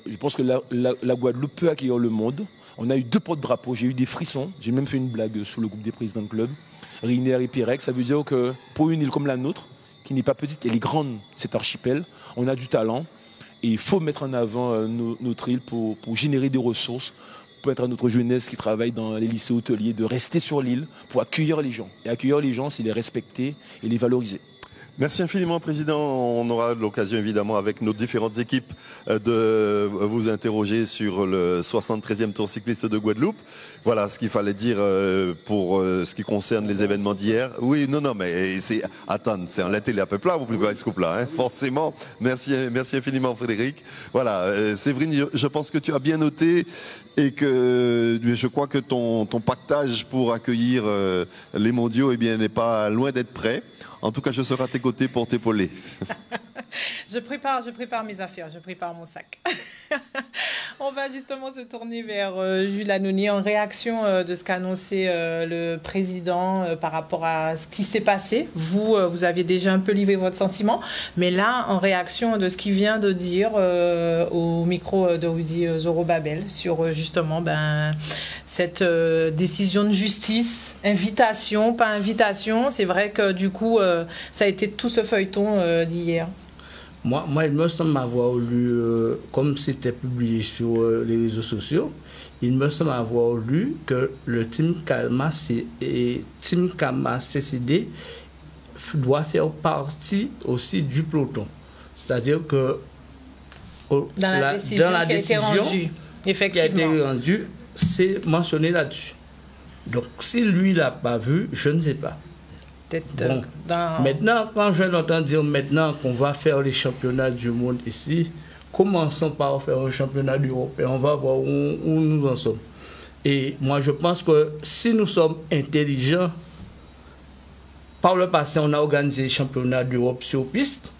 je pense que la Guadeloupe peut accueillir le monde. On a eu 2 porte-drapeaux, j'ai eu des frissons. J'ai même fait une blague sur le groupe des présidents de club, Riner et Pirec. Ça veut dire que pour une île comme la nôtre, qui n'est pas petite, elle est grande, cet archipel, on a du talent. Et il faut mettre en avant notre île pour générer des ressources, pour permettre à notre jeunesse qui travaille dans les lycées hôteliers de rester sur l'île pour accueillir les gens. Et accueillir les gens, c'est les respecter et les valoriser. Merci infiniment, Président. On aura l'occasion, évidemment, avec nos différentes équipes, de vous interroger sur le 73e Tour cycliste de Guadeloupe. Voilà ce qu'il fallait dire pour ce qui concerne les événements d'hier. Oui, non, mais c'est... Attends, c'est un télé à peu plat, vous pouvez pas ce couple-là, hein, forcément. Merci infiniment, Frédéric. Voilà, Séverine, je pense que tu as bien noté et que je crois que ton pactage pour accueillir les mondiaux, eh bien, n'est pas loin d'être prêt. En tout cas, je serai à tes côtés pour t'épauler. Je prépare mes affaires, je prépare mon sac. On va justement se tourner vers Jules Anouni en réaction de ce qu'a annoncé le président par rapport à ce qui s'est passé. Vous aviez déjà un peu livré votre sentiment, mais là, en réaction de ce qu'il vient de dire au micro de Rudy Zorobabel sur justement cette décision de justice, invitation, pas invitation. C'est vrai que du coup, ça a été tout ce feuilleton d'hier. Moi, il me semble avoir lu, comme c'était publié sur les réseaux sociaux, il me semble avoir lu que le Team Calma CCD doit faire partie aussi du peloton. C'est-à-dire que dans la décision qui a été rendue, effectivement, c'est mentionné là-dessus. Donc, si lui l'a pas vu, je ne sais pas. Bon. Maintenant, quand je l'entends dire maintenant qu'on va faire les championnats du monde ici, commençons par faire un championnat d'Europe et on va voir où nous en sommes. Et moi, je pense que si nous sommes intelligents, par le passé, on a organisé les championnats d'Europe sur piste.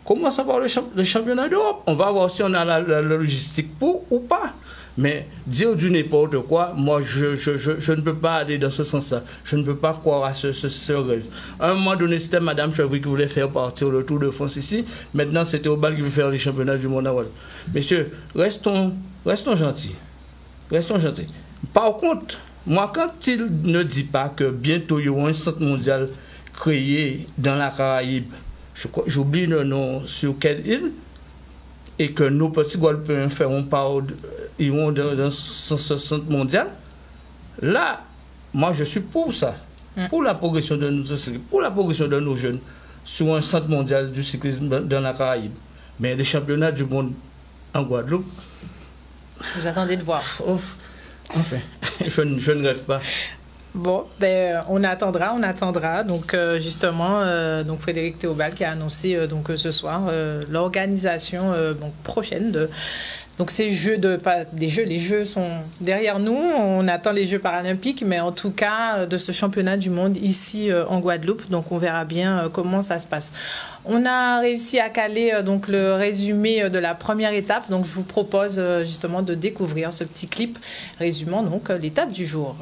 Commençons par le championnat d'Europe. On va voir si on a la logistique pour ou pas. Mais dire du n'importe quoi, moi, je ne peux pas aller dans ce sens-là. Je ne peux pas croire à ce rêve. À un moment donné, c'était Mme Chevry qui voulait faire partir le Tour de France ici. Maintenant, c'était Obal qui veut faire les championnats du monde à Guadeloupe. Messieurs, restons gentils. Restons gentils. Par contre, moi, quand il ne dit pas que bientôt, il y aura un centre mondial créé dans la Caraïbe, j'oublie le nom, sur quelle île, et que nos petits Guadeloupéens iront dans ce centre mondial, là, moi je suis pour ça, pour la progression de nos jeunes sur un centre mondial du cyclisme dans la Caraïbe. Mais les championnats du monde en Guadeloupe, vous attendez de voir. Enfin, je ne rêve pas. Bon, on attendra. Donc, justement, donc Frédéric Théobald qui a annoncé donc ce soir l'organisation prochaine Donc les Jeux sont derrière nous, on attend les Jeux paralympiques, mais en tout cas de ce championnat du monde ici en Guadeloupe, donc on verra bien comment ça se passe. On a réussi à caler donc le résumé de la première étape, donc je vous propose justement de découvrir ce petit clip résumant donc l'étape du jour.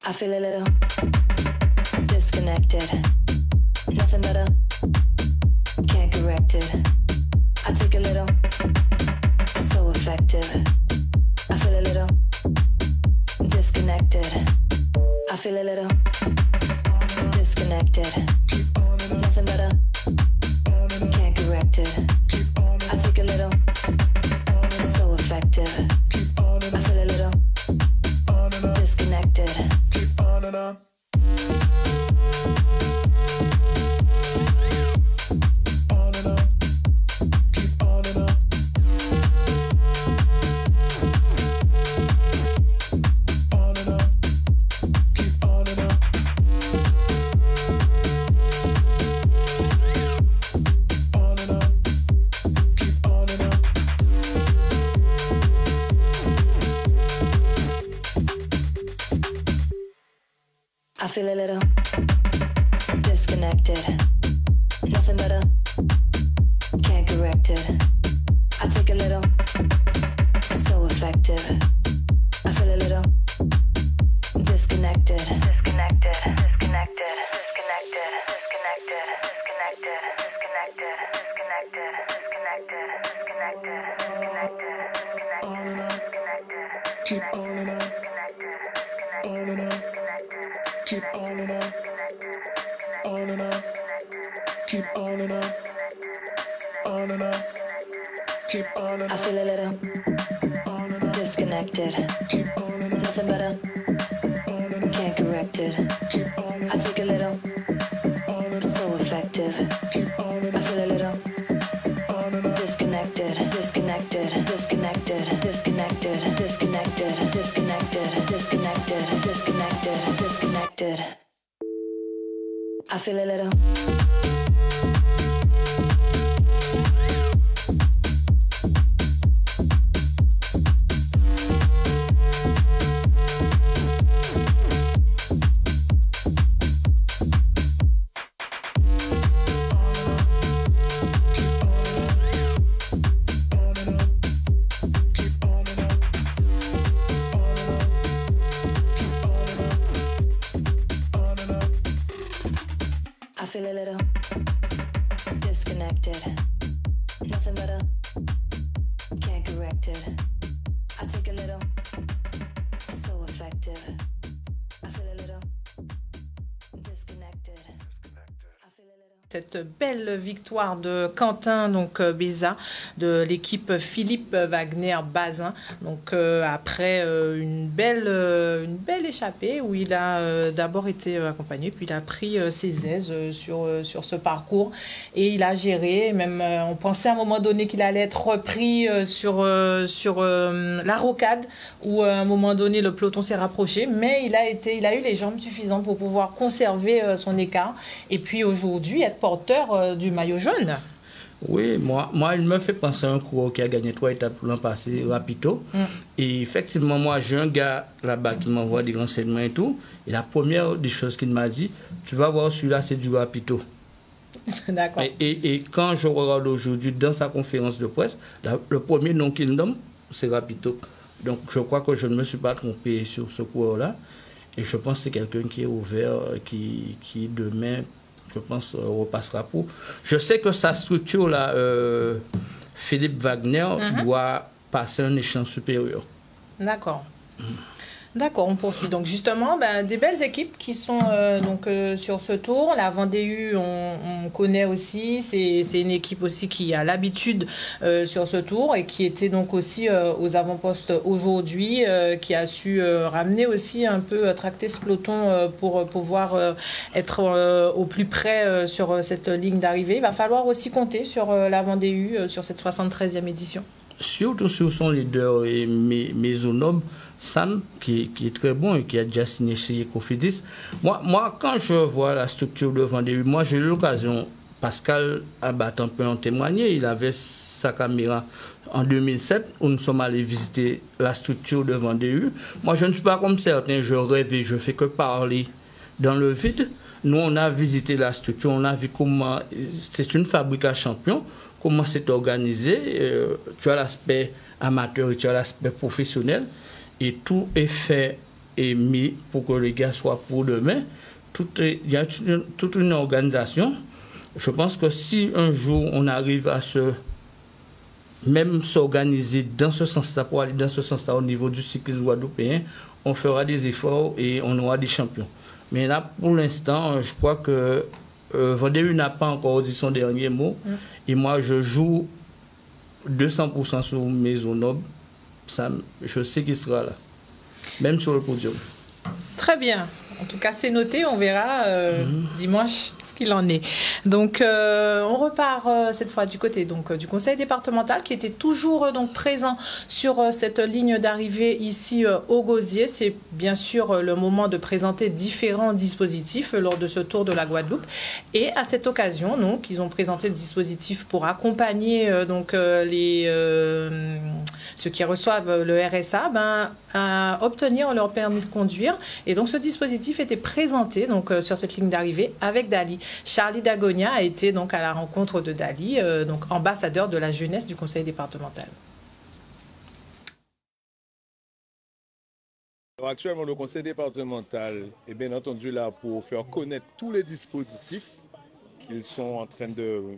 I feel a little disconnected, nothing better, can't correct it. I take a little, so effective. I feel a little disconnected. I feel a little disconnected, nothing better, can't correct it. I take a little, so effective. I feel a little disconnected. On and on. On and on. Keep on and on. On and on. Keep on and on. On and on. Keep on and on. I feel a little disconnected, nothing better, can't correct it. I take a little, so effective. I feel a little disconnected, disconnected, disconnected, disconnected, disconnected, disconnected, disconnected, disconnected, disconnected, disconnected, disconnected, disconnected, keep on and on, on and on. Keep on and on, keep on and on, keep on and on. I feel a little disconnected, nothing better, can't correct it. I take a little, so effective. I feel a little disconnected, disconnected, disconnected, disconnected, disconnected, disconnected, disconnected, disconnected, disconnected. I feel a little. I feel a little disconnected, nothing better, can't correct it. I take a little, so effective. I feel a little disconnected. I feel a little. Cette belle victoire de Quentin donc Béza de l'équipe Philippe Wagner Bazin, donc après une belle échappée où il a d'abord été accompagné, puis il a pris ses aises sur ce parcours et il a géré, même on pensait à un moment donné qu'il allait être repris sur la rocade où à un moment donné le peloton s'est rapproché, mais il a eu les jambes suffisantes pour pouvoir conserver son écart et puis aujourd'hui être porteur du maillot jaune. Oui, moi, il me fait penser à un coureur qui a gagné 3 étapes l'an passé, Rapito. Et effectivement, moi, j'ai un gars là-bas qui m'envoie des renseignements et tout. Et la première des choses qu'il m'a dit, tu vas voir celui-là, c'est du Rapito. D'accord. Et quand je regarde aujourd'hui dans sa conférence de presse, le premier nom qu'il nomme, c'est Rapito. Donc, je crois que je ne me suis pas trompé sur ce coureur-là. Et je pense que c'est quelqu'un qui est ouvert, qui demain, je pense, repassera pour. Je sais que sa structure, là, Philippe Wagner, doit passer un échelon supérieur. D'accord. D'accord, on poursuit. Donc justement, des belles équipes qui sont sur ce tour. La Vendée U, on connaît aussi. C'est une équipe aussi qui a l'habitude sur ce tour et qui était donc aussi aux avant-postes aujourd'hui, qui a su ramener aussi un peu, tracter ce peloton pour pouvoir être au plus près sur cette ligne d'arrivée. Il va falloir aussi compter sur la Vendée U, sur cette 73e édition. surtout sur son leader et Maisonneuve, Sam, qui est très bon et qui a déjà signé chez Cofidis. Moi, quand je vois la structure de Vendée, moi j'ai eu l'occasion, Pascal Abattant peut en témoigner, il avait sa caméra en 2007 où nous sommes allés visiter la structure de Vendée. Moi je ne suis pas comme certains, je rêve et je fais que parler dans le vide. Nous on a visité la structure, on a vu comment c'est une fabrique à champions, comment c'est organisé, tu as l'aspect amateur et tu as l'aspect professionnel. Et tout est fait et mis pour que les gars soient pour demain. Il y a toute une organisation. Je pense que si un jour on arrive à même s'organiser dans ce sens-là, pour aller dans ce sens-là au niveau du cyclisme guadeloupéen, on fera des efforts et on aura des champions. Mais là, pour l'instant, je crois que Vendée n'a pas encore dit son dernier mot. Et moi, je joue 200% sur Maisonneuve. Je sais qu'il sera là, même sur le podium. Très bien. En tout cas, c'est noté. On verra dimanche ce qu'il en est. Donc, on repart cette fois du côté du conseil départemental qui était toujours présent sur cette ligne d'arrivée ici au Gosier. C'est bien sûr le moment de présenter différents dispositifs lors de ce tour de la Guadeloupe. Et à cette occasion, donc, ils ont présenté le dispositif pour accompagner ceux qui reçoivent le RSA à obtenir leur permis de conduire. Et donc, ce dispositif était présenté sur cette ligne d'arrivée avec Dali. Charlie Dagonia a été donc à la rencontre de Dali, ambassadeur de la jeunesse du conseil départemental. Alors actuellement, le conseil départemental est bien entendu là pour faire connaître tous les dispositifs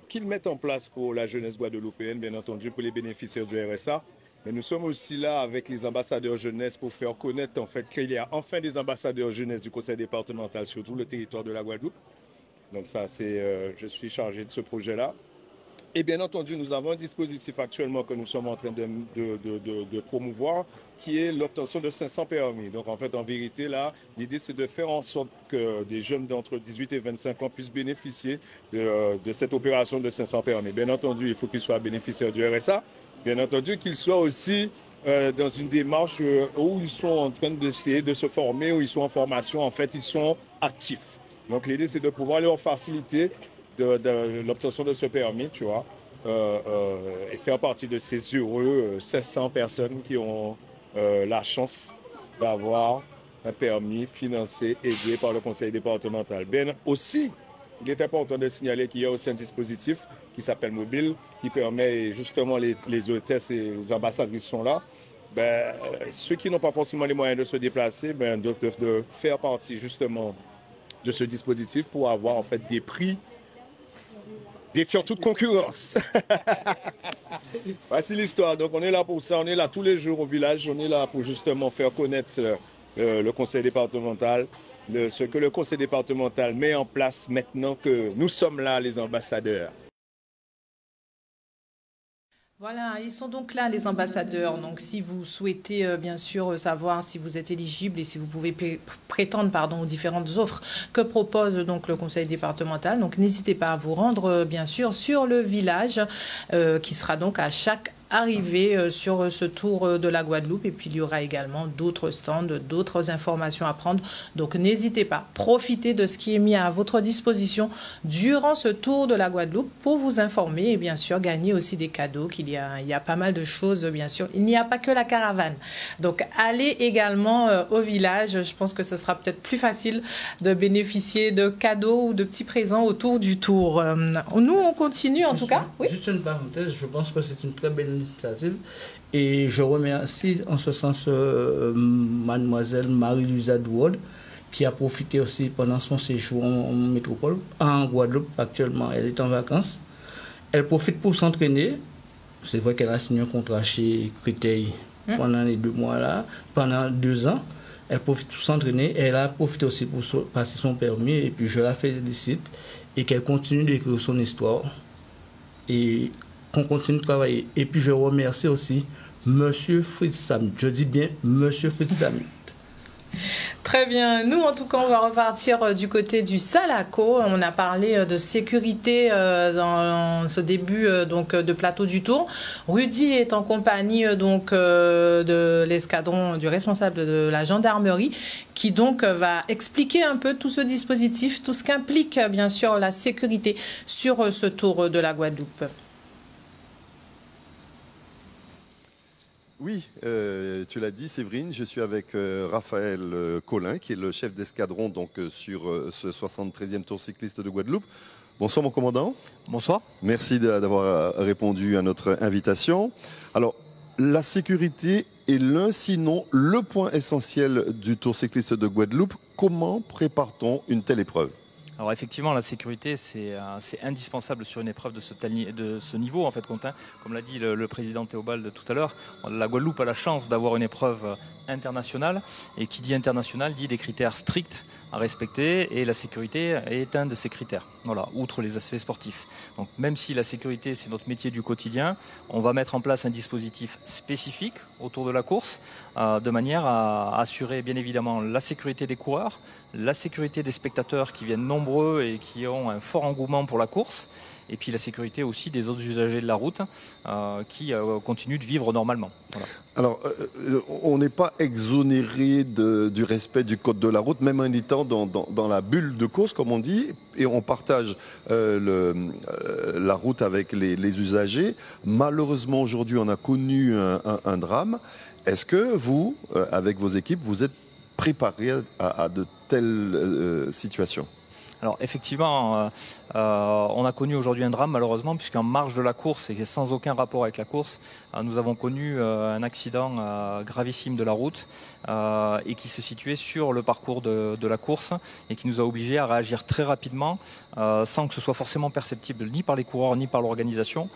qu'ils mettent en place pour la jeunesse guadeloupéenne, bien entendu pour les bénéficiaires du RSA. Mais nous sommes aussi là avec les ambassadeurs jeunesse pour faire connaître en fait qu'il y a enfin des ambassadeurs jeunesse du conseil départemental sur tout le territoire de la Guadeloupe. Donc ça, je suis chargé de ce projet-là. Et bien entendu, nous avons un dispositif actuellement que nous sommes en train de promouvoir, qui est l'obtention de 500 permis. Donc en fait, en vérité, là, l'idée c'est de faire en sorte que des jeunes d'entre 18 et 25 ans puissent bénéficier de cette opération de 500 permis. Bien entendu, il faut qu'ils soient bénéficiaires du RSA. Bien entendu, qu'ils soient aussi dans une démarche où ils sont en train d'essayer de se former, où ils sont en formation. En fait, ils sont actifs. Donc l'idée c'est de pouvoir leur faciliter l'obtention de ce permis, tu vois, et faire partie de ces heureux 500 personnes qui ont la chance d'avoir un permis financé, aidé par le conseil départemental. Bien aussi, il est important de signaler qu'il y a aussi un dispositif qui s'appelle Mobile, qui permet justement les hôtesses et les ambassadrices sont là. Ceux qui n'ont pas forcément les moyens de se déplacer, de faire partie justement de ce dispositif pour avoir en fait des prix défiant toute concurrence. Voici l'histoire. Donc on est là pour ça, on est là tous les jours au village, on est là pour justement faire connaître le conseil départemental, ce que le conseil départemental met en place maintenant que nous sommes là, les ambassadeurs. Voilà, ils sont donc là, les ambassadeurs. Donc, si vous souhaitez, bien sûr, savoir si vous êtes éligible et si vous pouvez prétendre, aux différentes offres que propose donc le conseil départemental, donc n'hésitez pas à vous rendre, bien sûr, sur le village qui sera donc à chaque arrivée sur ce tour de la Guadeloupe. Et puis, il y aura également d'autres stands, d'autres informations à prendre. Donc, n'hésitez pas, profitez de ce qui est mis à votre disposition durant ce tour de la Guadeloupe pour vous informer et bien sûr gagner aussi des cadeaux. Il y a pas mal de choses, bien sûr. Il n'y a pas que la caravane. Donc, allez également au village. Je pense que ce sera peut-être plus facile de bénéficier de cadeaux ou de petits présents autour du tour. Nous, on continue en tout cas. Oui. Juste une parenthèse, je pense que c'est une très belle initiative et je remercie en ce sens mademoiselle Marie-Louisa Douard qui a profité aussi pendant son séjour en métropole, en Guadeloupe actuellement. Elle est en vacances. Elle profite pour s'entraîner. C'est vrai qu'elle a signé un contrat chez Créteil pendant les 2 mois là, pendant 2 ans. Elle profite pour s'entraîner. Elle a profité aussi pour passer son permis et puis je la félicite et qu'elle continue d'écrire son histoire et qu'on continue de travailler. Et puis je remercie aussi Monsieur Fritz Samit. Je dis bien Monsieur Fritz Samit. Très bien. Nous, en tout cas, on va repartir du côté du Salaco. On a parlé de sécurité dans ce début donc de plateau du Tour. Rudy est en compagnie donc de l'escadron du responsable de la gendarmerie qui donc va expliquer un peu tout ce dispositif, tout ce qu'implique bien sûr la sécurité sur ce Tour de la Guadeloupe. Oui, tu l'as dit Séverine, je suis avec Raphaël Collin qui est le chef d'escadron donc sur ce 73e Tour cycliste de Guadeloupe. Bonsoir mon commandant. Bonsoir. Merci d'avoir répondu à notre invitation. Alors, la sécurité est l'un, sinon le point essentiel du Tour cycliste de Guadeloupe. Comment prépare-t-on une telle épreuve ? Alors effectivement, la sécurité, c'est indispensable sur une épreuve de ce niveau, en fait, Quentin. Comme l'a dit le président Théobald tout à l'heure, la Guadeloupe a la chance d'avoir une épreuve internationale. Et qui dit international dit des critères stricts à respecter. Et la sécurité est un de ces critères, voilà, outre les aspects sportifs. Donc même si la sécurité, c'est notre métier du quotidien, on va mettre en place un dispositif spécifique autour de la course, de manière à assurer bien évidemment la sécurité des coureurs, la sécurité des spectateurs qui viennent nombreux et qui ont un fort engouement pour la course, et puis la sécurité aussi des autres usagers de la route qui continuent de vivre normalement. Voilà. Alors, on n'est pas exonéré du respect du code de la route, même en étant dans la bulle de course, comme on dit, et on partage la route avec les usagers. Malheureusement, aujourd'hui, on a connu un drame. Est-ce que vous, avec vos équipes, vous êtes préparés à de telles situations ? Alors effectivement, on a connu aujourd'hui un drame malheureusement, puisqu'en marge de la course et sans aucun rapport avec la course, nous avons connu un accident gravissime de la route et qui se situait sur le parcours de la course et qui nous a obligés à réagir très rapidement sans que ce soit forcément perceptible ni par les coureurs ni par l'organisation,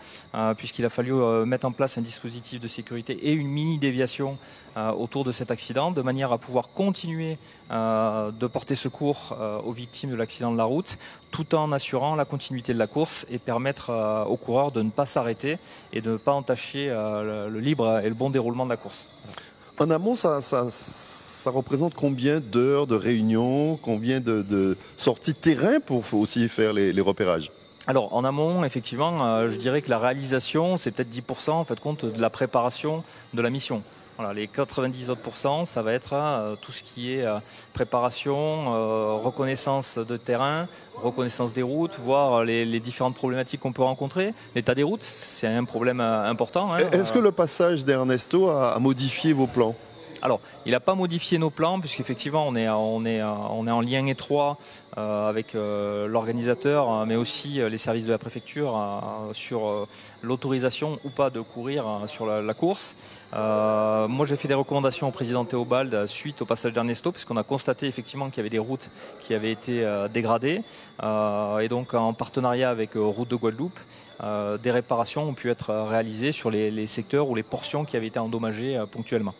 puisqu'il a fallu mettre en place un dispositif de sécurité et une mini déviation autour de cet accident, de manière à pouvoir continuer de porter secours aux victimes de l'accident de la route, tout en assurant la continuité de la course et permettre aux coureurs de ne pas s'arrêter et de ne pas entacher le libre et le bon déroulement de la course. En amont, ça représente combien d'heures de réunions, combien de sorties terrain pour aussi faire les repérages ? Alors en amont, effectivement, je dirais que la réalisation, c'est peut-être 10% en fait compte de la préparation de la mission. Voilà, les 90 autres %, ça va être tout ce qui est préparation, reconnaissance de terrain, reconnaissance des routes, voir les différentes problématiques qu'on peut rencontrer. L'état des routes, c'est un problème important. Hein. Est-ce que le passage d'Ernesto a modifié vos plans ? Alors, il n'a pas modifié nos plans, puisqu'effectivement, on est en lien étroit avec l'organisateur, mais aussi les services de la préfecture sur l'autorisation ou pas de courir sur la course. Moi, j'ai fait des recommandations au président Théobald suite au passage d'Ernesto, puisqu'on a constaté effectivement qu'il y avait des routes qui avaient été dégradées. Et donc, en partenariat avec Routes de Guadeloupe, des réparations ont pu être réalisées sur les secteurs ou les portions qui avaient été endommagées ponctuellement.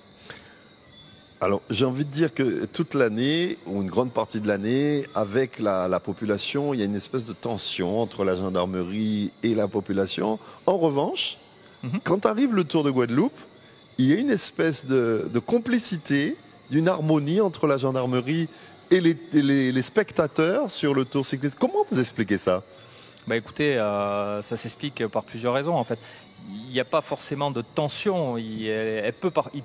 Alors, j'ai envie de dire que toute l'année, ou une grande partie de l'année, avec la population, il y a une espèce de tension entre la gendarmerie et la population. En revanche, quand arrive le Tour de Guadeloupe, il y a une espèce de complicité, d'une harmonie entre la gendarmerie et les spectateurs sur le Tour cycliste. Comment vous expliquez ça ? Bah écoutez, ça s'explique par plusieurs raisons en fait. Il n'y a pas forcément de tension, il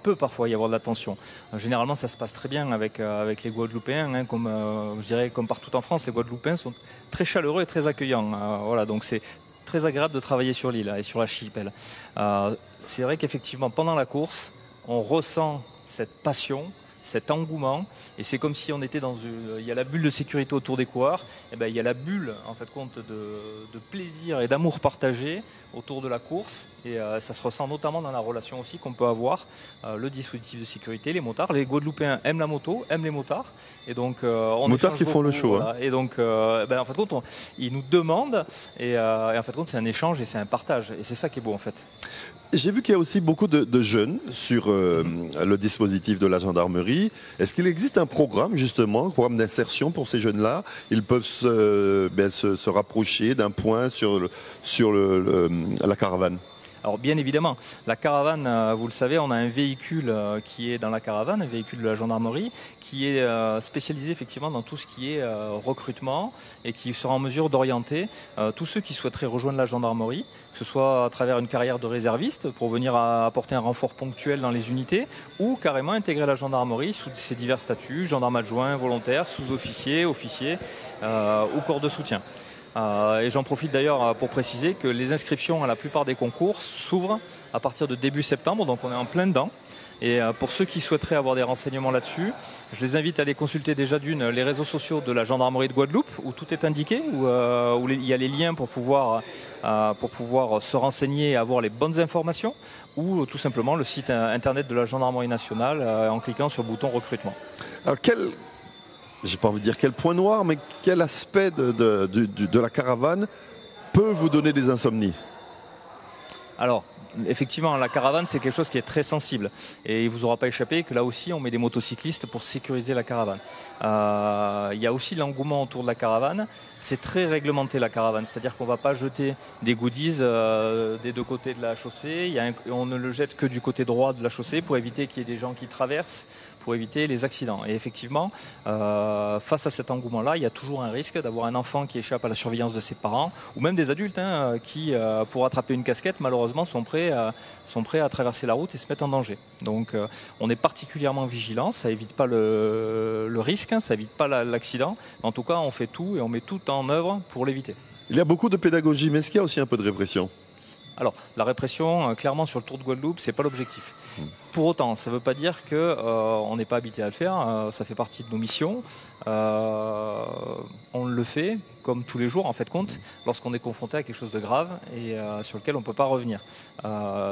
peut parfois y avoir de la tension. Généralement ça se passe très bien avec les Guadeloupéens, hein, je dirais comme partout en France, les Guadeloupéens sont très chaleureux et très accueillants. Voilà, donc c'est très agréable de travailler sur l'île et sur l'archipel. C'est vrai qu'effectivement pendant la course, on ressent cette passion, cet engouement, et c'est comme si on était il y a la bulle de sécurité autour des coureurs, et ben il y a la bulle en fait compte de plaisir et d'amour partagé autour de la course, et ça se ressent notamment dans la relation aussi qu'on peut avoir, le dispositif de sécurité, les motards. Les Guadeloupéens aiment la moto, aiment les motards, et donc on motards qui font le show, voilà. Et donc en fait compte ils nous demandent, et en fait compte c'est un échange et c'est un partage, et c'est ça qui est beau en fait. J'ai vu qu'il y a aussi beaucoup de jeunes sur le dispositif de la gendarmerie. Est-ce qu'il existe un programme d'insertion pour ces jeunes-là ? Ils peuvent se rapprocher d'un point sur la caravane. Alors bien évidemment, la caravane, vous le savez, on a un véhicule qui est dans la caravane, un véhicule de la gendarmerie, qui est spécialisé effectivement dans tout ce qui est recrutement et qui sera en mesure d'orienter tous ceux qui souhaiteraient rejoindre la gendarmerie, que ce soit à travers une carrière de réserviste pour venir apporter un renfort ponctuel dans les unités ou carrément intégrer la gendarmerie sous ses divers statuts, gendarme adjoint, volontaire, sous-officier, officier ou corps de soutien. Et j'en profite d'ailleurs pour préciser que les inscriptions à la plupart des concours s'ouvrent à partir de début septembre, donc on est en plein dedans. Et pour ceux qui souhaiteraient avoir des renseignements là-dessus, je les invite à aller consulter déjà les réseaux sociaux de la gendarmerie de Guadeloupe, où tout est indiqué, où il y a les liens pour pouvoir se renseigner et avoir les bonnes informations, ou tout simplement le site internet de la gendarmerie nationale en cliquant sur le bouton recrutement. Alors j'ai pas envie de dire quel point noir, mais quel aspect de la caravane peut vous donner des insomnies? Alors, effectivement, la caravane, c'est quelque chose qui est très sensible. Et il ne vous aura pas échappé que là aussi, on met des motocyclistes pour sécuriser la caravane. Il y a aussi l'engouement autour de la caravane. C'est très réglementé, la caravane. C'est-à-dire qu'on ne va pas jeter des goodies des deux côtés de la chaussée. On ne le jette que du côté droit de la chaussée pour éviter qu'il y ait des gens qui traversent, pour éviter les accidents. Et effectivement, face à cet engouement-là, il y a toujours un risque d'avoir un enfant qui échappe à la surveillance de ses parents, ou même des adultes qui, pour attraper une casquette, malheureusement, sont prêts à traverser la route et se mettre en danger. Donc on est particulièrement vigilant, ça évite pas le risque, ça évite pas l'accident. En tout cas, on fait tout et on met tout en œuvre pour l'éviter. Il y a beaucoup de pédagogie, mais est-ce qu'il y a aussi un peu de répression? Alors, la répression, clairement, sur le Tour de Guadeloupe, ce n'est pas l'objectif. Pour autant, ça ne veut pas dire qu'on n'est pas habité à le faire. Ça fait partie de nos missions. On le fait, comme tous les jours, en fait, compte, lorsqu'on est confronté à quelque chose de grave et sur lequel on ne peut pas revenir.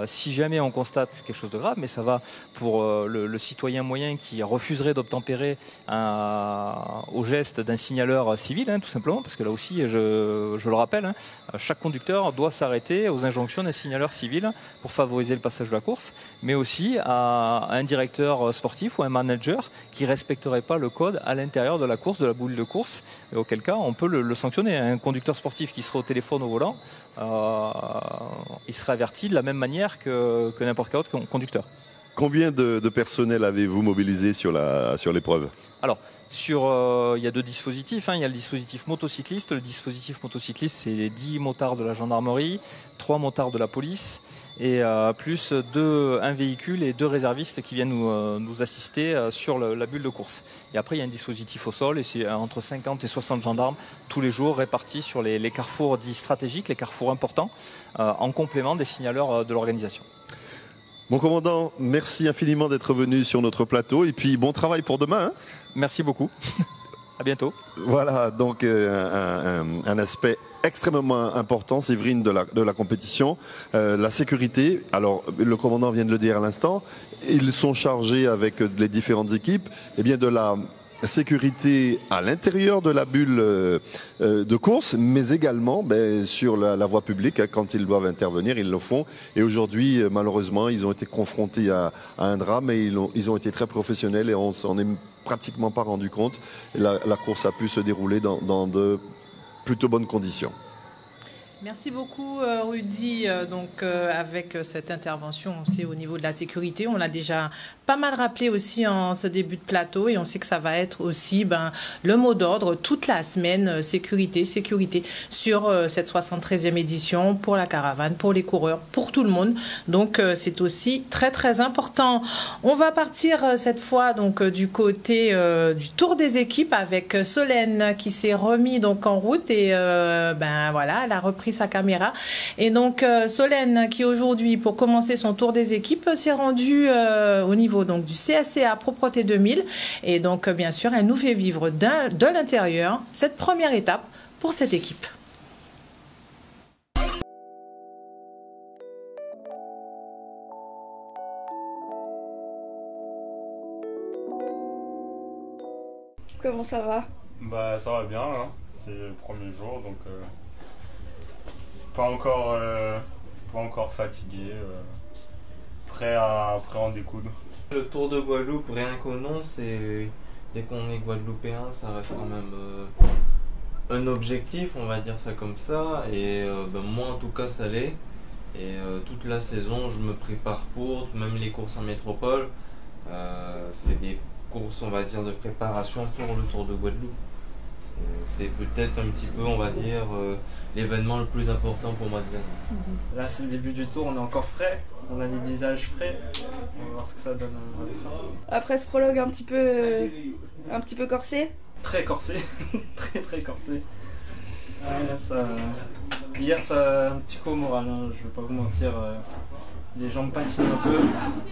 Si jamais on constate quelque chose de grave, mais ça va pour le citoyen moyen qui refuserait d'obtempérer au geste d'un signaleur civil, tout simplement, parce que là aussi, je le rappelle, chaque conducteur doit s'arrêter aux injonctions d'un signaleur civil pour favoriser le passage de la course, mais aussi à un directeur sportif ou un manager qui ne respecterait pas le code à l'intérieur de la course, de la boule de course, et auquel cas on peut le sanctionner. Un conducteur sportif qui serait au téléphone au volant, il serait averti de la même manière que n'importe quel autre conducteur. Combien de personnel avez-vous mobilisé sur l'épreuve? Alors, il y a deux dispositifs. Il y a le dispositif motocycliste. Le dispositif motocycliste, c'est 10 motards de la gendarmerie, 3 motards de la police, et plus un véhicule et 2 réservistes qui viennent nous assister sur la bulle de course. Et après, il y a un dispositif au sol, et c'est entre 50 et 60 gendarmes tous les jours répartis sur les carrefours dits stratégiques, les carrefours importants, en complément des signaleurs de l'organisation. Mon commandant, merci infiniment d'être venu sur notre plateau, et puis bon travail pour demain. Merci beaucoup. À bientôt. Voilà, donc un aspect extrêmement important, Séverine, de la compétition. La sécurité, alors le commandant vient de le dire à l'instant, ils sont chargés avec les différentes équipes de la sécurité à l'intérieur de la bulle de course, mais également sur la voie publique. Quand ils doivent intervenir, ils le font. Et aujourd'hui, malheureusement, ils ont été confrontés à un drame et ils ont été très professionnels et on s'en est pratiquement pas rendu compte. Et la course a pu se dérouler dans de plutôt bonnes conditions. Merci beaucoup Rudy. Avec cette intervention aussi au niveau de la sécurité, on l'a déjà pas mal rappelé aussi en ce début de plateau et on sait que ça va être aussi le mot d'ordre toute la semaine, sécurité sur cette 73e édition pour la caravane, pour les coureurs, pour tout le monde. Donc c'est aussi très très important. On va partir cette fois du côté du tour des équipes avec Solène qui s'est remis en route et voilà, elle a repris sa caméra. Et donc Solène qui aujourd'hui, pour commencer son tour des équipes, s'est rendue au niveau du CSCA Propreté 2000 et donc bien sûr elle nous fait vivre de l'intérieur cette première étape pour cette équipe. Comment ça va? Ça va bien, c'est le premier jour, donc pas encore fatigué, prêt à en découdre. Le Tour de Guadeloupe, rien qu'au nom, dès qu'on est guadeloupéen, ça reste quand même un objectif, on va dire ça comme ça, et moi en tout cas ça l'est. Et toute la saison, je me prépare pour, même les courses en métropole. C'est des courses, on va dire, de préparation pour le Tour de Guadeloupe. C'est peut-être un petit peu, on va dire, l'événement le plus important pour moi de l'année. Là, c'est le début du Tour, on est encore frais, on a les visages frais. On va voir ce que ça donne à la fin. Après ce prologue un petit peu corsé. Très corsé, très corsé. Ouais, là, ça... Hier, ça a un petit coup au moral, hein, je vais pas vous mentir. Les jambes patinent un peu,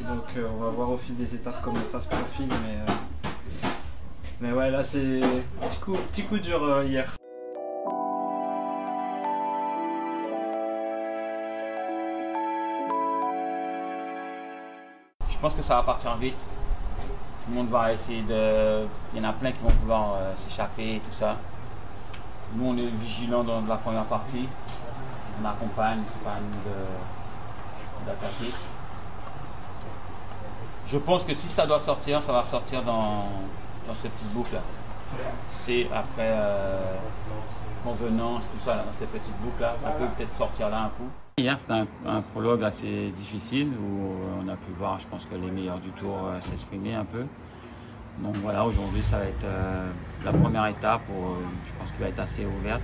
donc on va voir au fil des étapes comment ça se profile. Mais ouais, là, c'est petit coup dur hier. Je pense que ça va partir vite. Tout le monde va essayer de... Il y en a plein qui vont vouloir s'échapper et tout ça. Nous, on est vigilants dans la première partie. On accompagne, c'est pas à nous d'attaquer. Je pense que si ça doit sortir, ça va sortir dans cette petite boucle-là. C'est après convenance, tout ça, là, dans ces petites boucles-là, ça peut peut-être sortir là un coup. Hier, c'était un prologue assez difficile où on a pu voir, je pense que les meilleurs du tour s'exprimer un peu. Donc voilà, aujourd'hui, ça va être la première étape où je pense qu'il va être assez ouverte.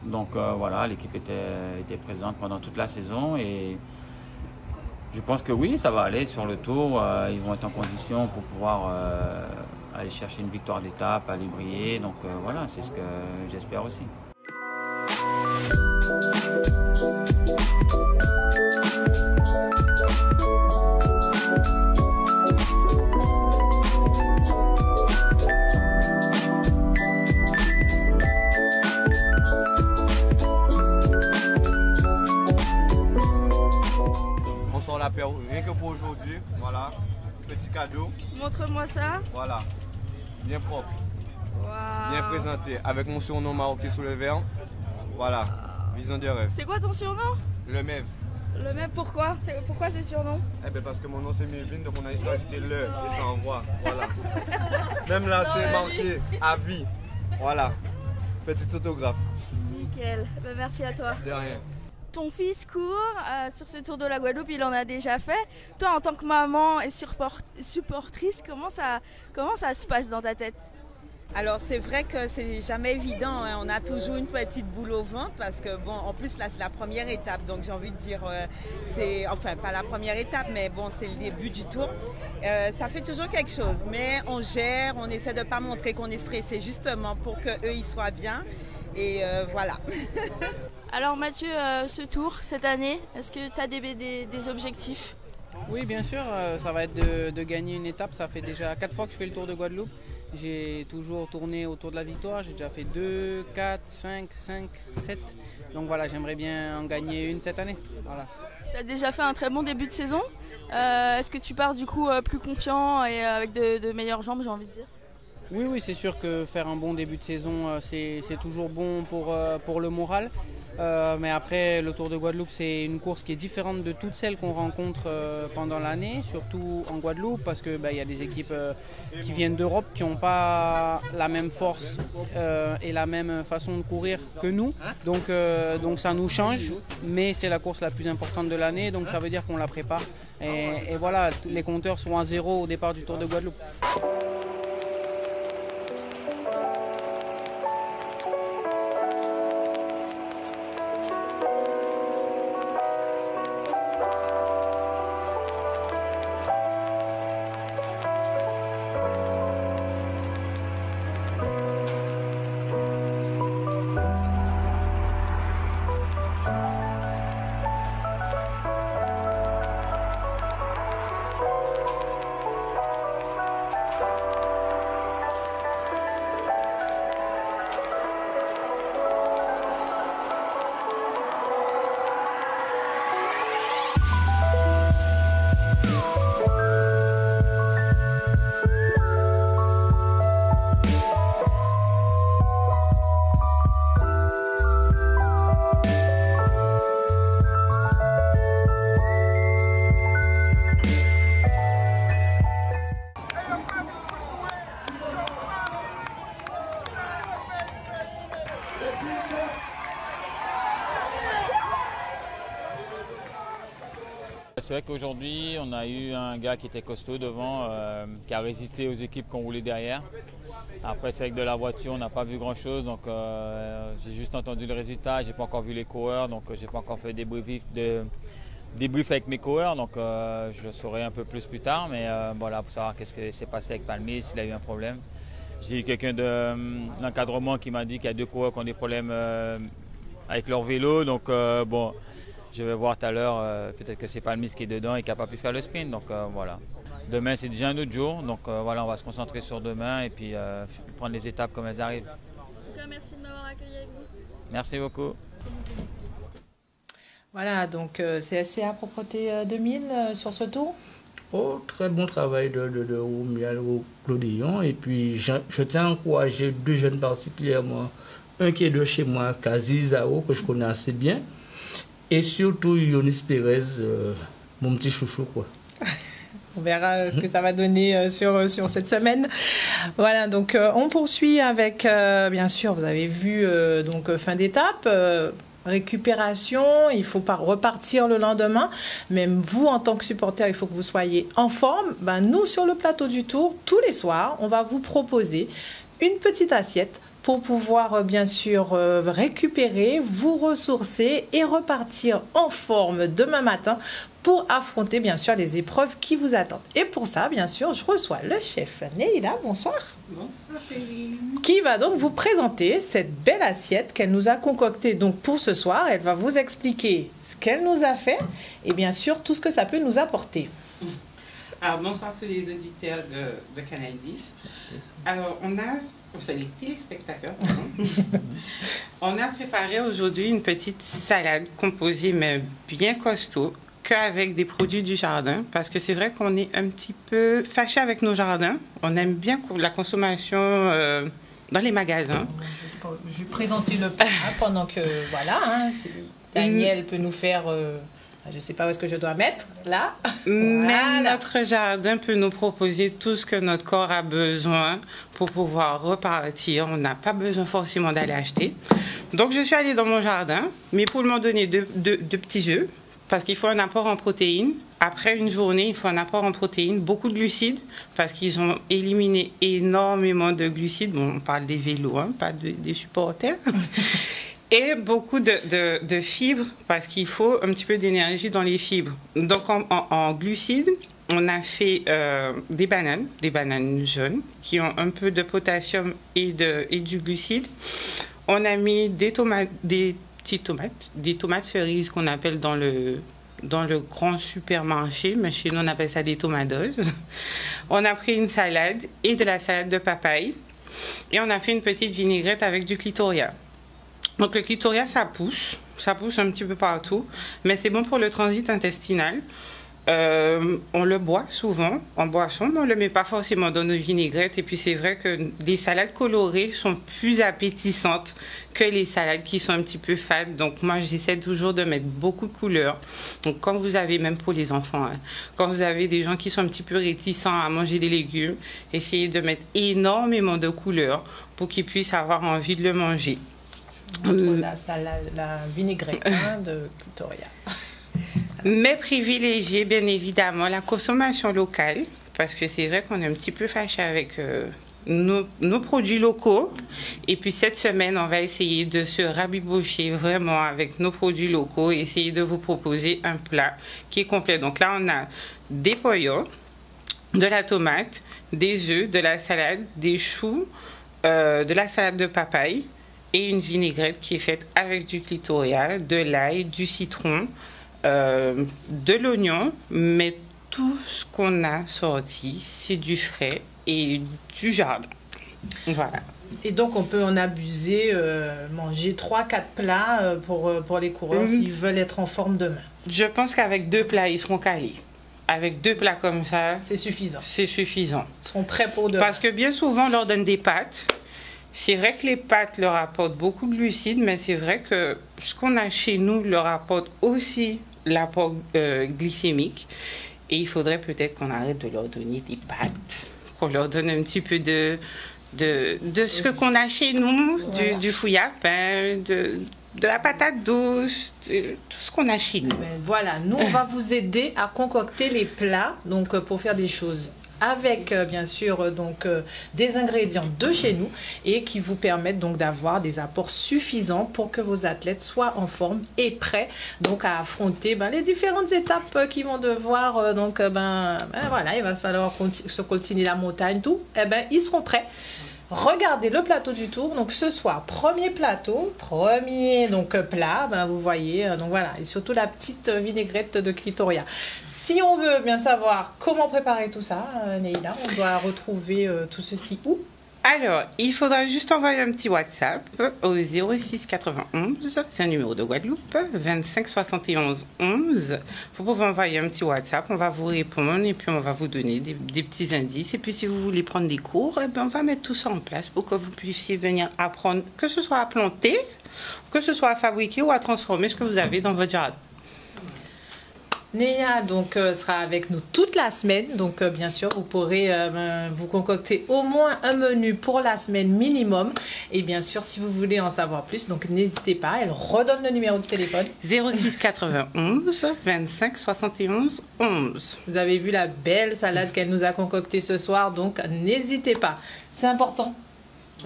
Donc voilà, l'équipe était présente pendant toute la saison et je pense que oui, ça va aller sur le tour. Ils vont être en condition pour pouvoir aller chercher une victoire d'étape, aller briller. Donc voilà, c'est ce que j'espère aussi. On sort la paire rien que pour aujourd'hui. Voilà, petit cadeau. Montre-moi ça. Voilà, bien propre. Wow. Bien présenté, avec mon surnom marocain sous le verre. Voilà, vision de rêve. C'est quoi ton surnom? Le MEV. Le MEV, pourquoi? Pourquoi ce surnom? Eh bien parce que mon nom c'est Mévin, donc on a juste rajouté le et ça envoie. Voilà. Même là c'est marqué à vie. Voilà. Petit autographe. Nickel. Ben, merci à toi. De rien. Ton fils court sur ce Tour de la Guadeloupe, il en a déjà fait. Toi, en tant que maman et supportrice, comment ça se passe dans ta tête? Alors c'est vrai que c'est jamais évident, hein. On a toujours une petite boule au ventre parce que bon, en plus là c'est la première étape, donc j'ai envie de dire c'est, enfin pas la première étape, mais bon c'est le début du tour. Ça fait toujours quelque chose, mais on gère, on essaie de pas montrer qu'on est stressé justement pour que eux ils soient bien et voilà. Alors Mathieu, ce tour cette année, est-ce que tu as des objectifs? Oui, bien sûr, ça va être de gagner une étape. Ça fait déjà 4 fois que je fais le Tour de Guadeloupe. J'ai toujours tourné autour de la victoire. J'ai déjà fait 2, 4, 5, 7. Donc voilà, j'aimerais bien en gagner une cette année. Voilà. Tu as déjà fait un très bon début de saison. Est-ce que tu pars du coup plus confiant et avec de meilleures jambes, j'ai envie de dire? Oui, c'est sûr que faire un bon début de saison, c'est toujours bon pour le moral. Mais après, le Tour de Guadeloupe, c'est une course qui est différente de toutes celles qu'on rencontre pendant l'année, surtout en Guadeloupe, parce que y a des équipes qui viennent d'Europe qui n'ont pas la même force et la même façon de courir que nous. Donc ça nous change, mais c'est la course la plus importante de l'année, donc ça veut dire qu'on la prépare. Et voilà, les compteurs sont à 0 au départ du Tour de Guadeloupe. c'est vrai qu'aujourd'hui, on a eu un gars qui était costaud devant, qui a résisté aux équipes qu'on roulait derrière. Après, c'est vrai que de la voiture, on n'a pas vu grand-chose, donc j'ai juste entendu le résultat. Je n'ai pas encore vu les coureurs, donc je n'ai pas encore fait des débriefs avec mes coureurs, donc je saurai un peu plus tard. Mais voilà, pour savoir qu'est-ce qui s'est passé avec Palmy, s'il a eu un problème. J'ai eu quelqu'un de l'encadrement qui m'a dit qu'il y a 2 coureurs qui ont des problèmes avec leur vélo, donc bon. Je vais voir tout à l'heure, peut-être que c'est Palmy qui est dedans et qui n'a pas pu faire le sprint. Donc voilà. Demain, c'est déjà un autre jour. Donc voilà, on va se concentrer sur demain et puis prendre les étapes comme elles arrivent. En tout cas, merci de m'avoir accueilli avec vous. Merci beaucoup. Voilà, donc CSCA Propreté 2000 sur ce tour. Oh, très bon travail de Romuald Clodillon. Et puis, je tiens à encourager 2 jeunes particulièrement. Un qui est de chez moi, Kazi Zao, que je connais assez bien. Et surtout Yonis Pérez, mon petit chouchou, quoi. On verra ce que ça va donner sur cette semaine. Voilà, donc on poursuit avec, bien sûr, vous avez vu, donc fin d'étape, récupération, il faut pas repartir le lendemain. Même vous, en tant que supporter, il faut que vous soyez en forme. Ben, nous, sur le plateau du Tour, tous les soirs, on va vous proposer une petite assiette pour pouvoir bien sûr récupérer, vous ressourcer et repartir en forme demain matin pour affronter bien sûr les épreuves qui vous attendent. Et pour ça, bien sûr, je reçois le chef Neila, bonsoir. Bonsoir Céline. Qui va donc vous présenter cette belle assiette qu'elle nous a concoctée donc pour ce soir. Elle va vous expliquer ce qu'elle nous a fait et bien sûr tout ce que ça peut nous apporter. Alors bonsoir tous les auditeurs de Canal 10. Alors les téléspectateurs, on a préparé aujourd'hui une petite salade composée mais bien costaud qu'avec des produits du jardin parce que c'est vrai qu'on est un petit peu fâché avec nos jardins. On aime bien la consommation dans les magasins. Je vais présenter le plat pendant que voilà, Daniel peut nous faire... je ne sais pas où est-ce que je dois mettre, là. Mais notre jardin peut nous proposer tout ce que notre corps a besoin pour pouvoir repartir. On n'a pas besoin forcément d'aller acheter. Donc, je suis allée dans mon jardin, mais pour m'en donner deux petits œufs, parce qu'il faut un apport en protéines. Après une journée, il faut un apport en protéines, beaucoup de glucides, parce qu'ils ont éliminé énormément de glucides. Bon, on parle des vélos, pas des supporters. Et beaucoup de fibres, parce qu'il faut un petit peu d'énergie dans les fibres. Donc, en glucides, on a fait des bananes jaunes, qui ont un peu de potassium et du glucide. On a mis des tomates cerises qu'on appelle dans le grand supermarché, mais chez nous on appelle ça des tomadoses. On a pris une salade et de la salade de papaye. Et on a fait une petite vinaigrette avec du clitoria. Donc le clitoria, ça pousse un petit peu partout, mais c'est bon pour le transit intestinal. On le boit souvent en boisson, mais on ne le met pas forcément dans nos vinaigrettes. Et puis c'est vrai que des salades colorées sont plus appétissantes que les salades qui sont un petit peu fades. Donc moi, j'essaie toujours de mettre beaucoup de couleurs. Donc quand vous avez, même pour les enfants, quand vous avez des gens qui sont un petit peu réticents à manger des légumes, essayez de mettre énormément de couleurs pour qu'ils puissent avoir envie de le manger. La vinaigrette de Victoria. Mais privilégier bien évidemment la consommation locale, parce que c'est vrai qu'on est un petit peu fâché avec nos produits locaux. Et puis cette semaine, on va essayer de se rabibocher vraiment avec nos produits locaux et essayer de vous proposer un plat qui est complet. Donc là, on a des poyos, de la tomate, des œufs, de la salade, des choux, de la salade de papaye, et une vinaigrette qui est faite avec du clitoria, de l'ail, du citron, de l'oignon, mais tout ce qu'on a sorti, c'est du frais et du jardin. Voilà. Et donc, on peut en abuser, manger 3-4 plats pour les coureurs s'ils veulent être en forme demain. Je pense qu'avec 2 plats, ils seront calés. Avec 2 plats comme ça, c'est suffisant. C'est suffisant. Ils seront prêts pour demain. Parce que bien souvent, on leur donne des pâtes. C'est vrai que les pâtes leur apportent beaucoup de glucides, mais c'est vrai que ce qu'on a chez nous leur apporte aussi l'apport glycémique. Et il faudrait peut-être qu'on arrête de leur donner des pâtes, qu'on leur donne un petit peu de ce qu'on a chez nous, voilà. du fouillapin, de la patate douce, tout ce qu'on a chez nous. Voilà, nous, on va vous aider à concocter les plats donc, pour faire des choses avec bien sûr donc des ingrédients de chez nous et qui vous permettent donc d'avoir des apports suffisants pour que vos athlètes soient en forme et prêts donc à affronter les différentes étapes qu'ils vont devoir donc voilà, il va falloir se coltiner la montagne, tout, ils seront prêts. Regardez le plateau du tour, donc ce soir, premier plateau, premier donc plat, vous voyez, donc voilà, et surtout la petite vinaigrette de Clitoria. Si on veut bien savoir comment préparer tout ça, Neila, on doit retrouver tout ceci où? Alors, il faudra juste envoyer un petit WhatsApp au 06 91, c'est un numéro de Guadeloupe, 25 71 11. Vous pouvez envoyer un petit WhatsApp, on va vous répondre et puis on va vous donner des petits indices. Et puis si vous voulez prendre des cours, on va mettre tout ça en place pour que vous puissiez venir apprendre, que ce soit à planter, que ce soit à fabriquer ou à transformer ce que vous avez dans votre jardin. Néa donc sera avec nous toute la semaine, donc bien sûr vous pourrez vous concocter au moins un menu pour la semaine minimum et bien sûr si vous voulez en savoir plus donc n'hésitez pas, elle redonne le numéro de téléphone 06 91 25 71 11. Vous avez vu la belle salade qu'elle nous a concoctée ce soir, donc n'hésitez pas, c'est important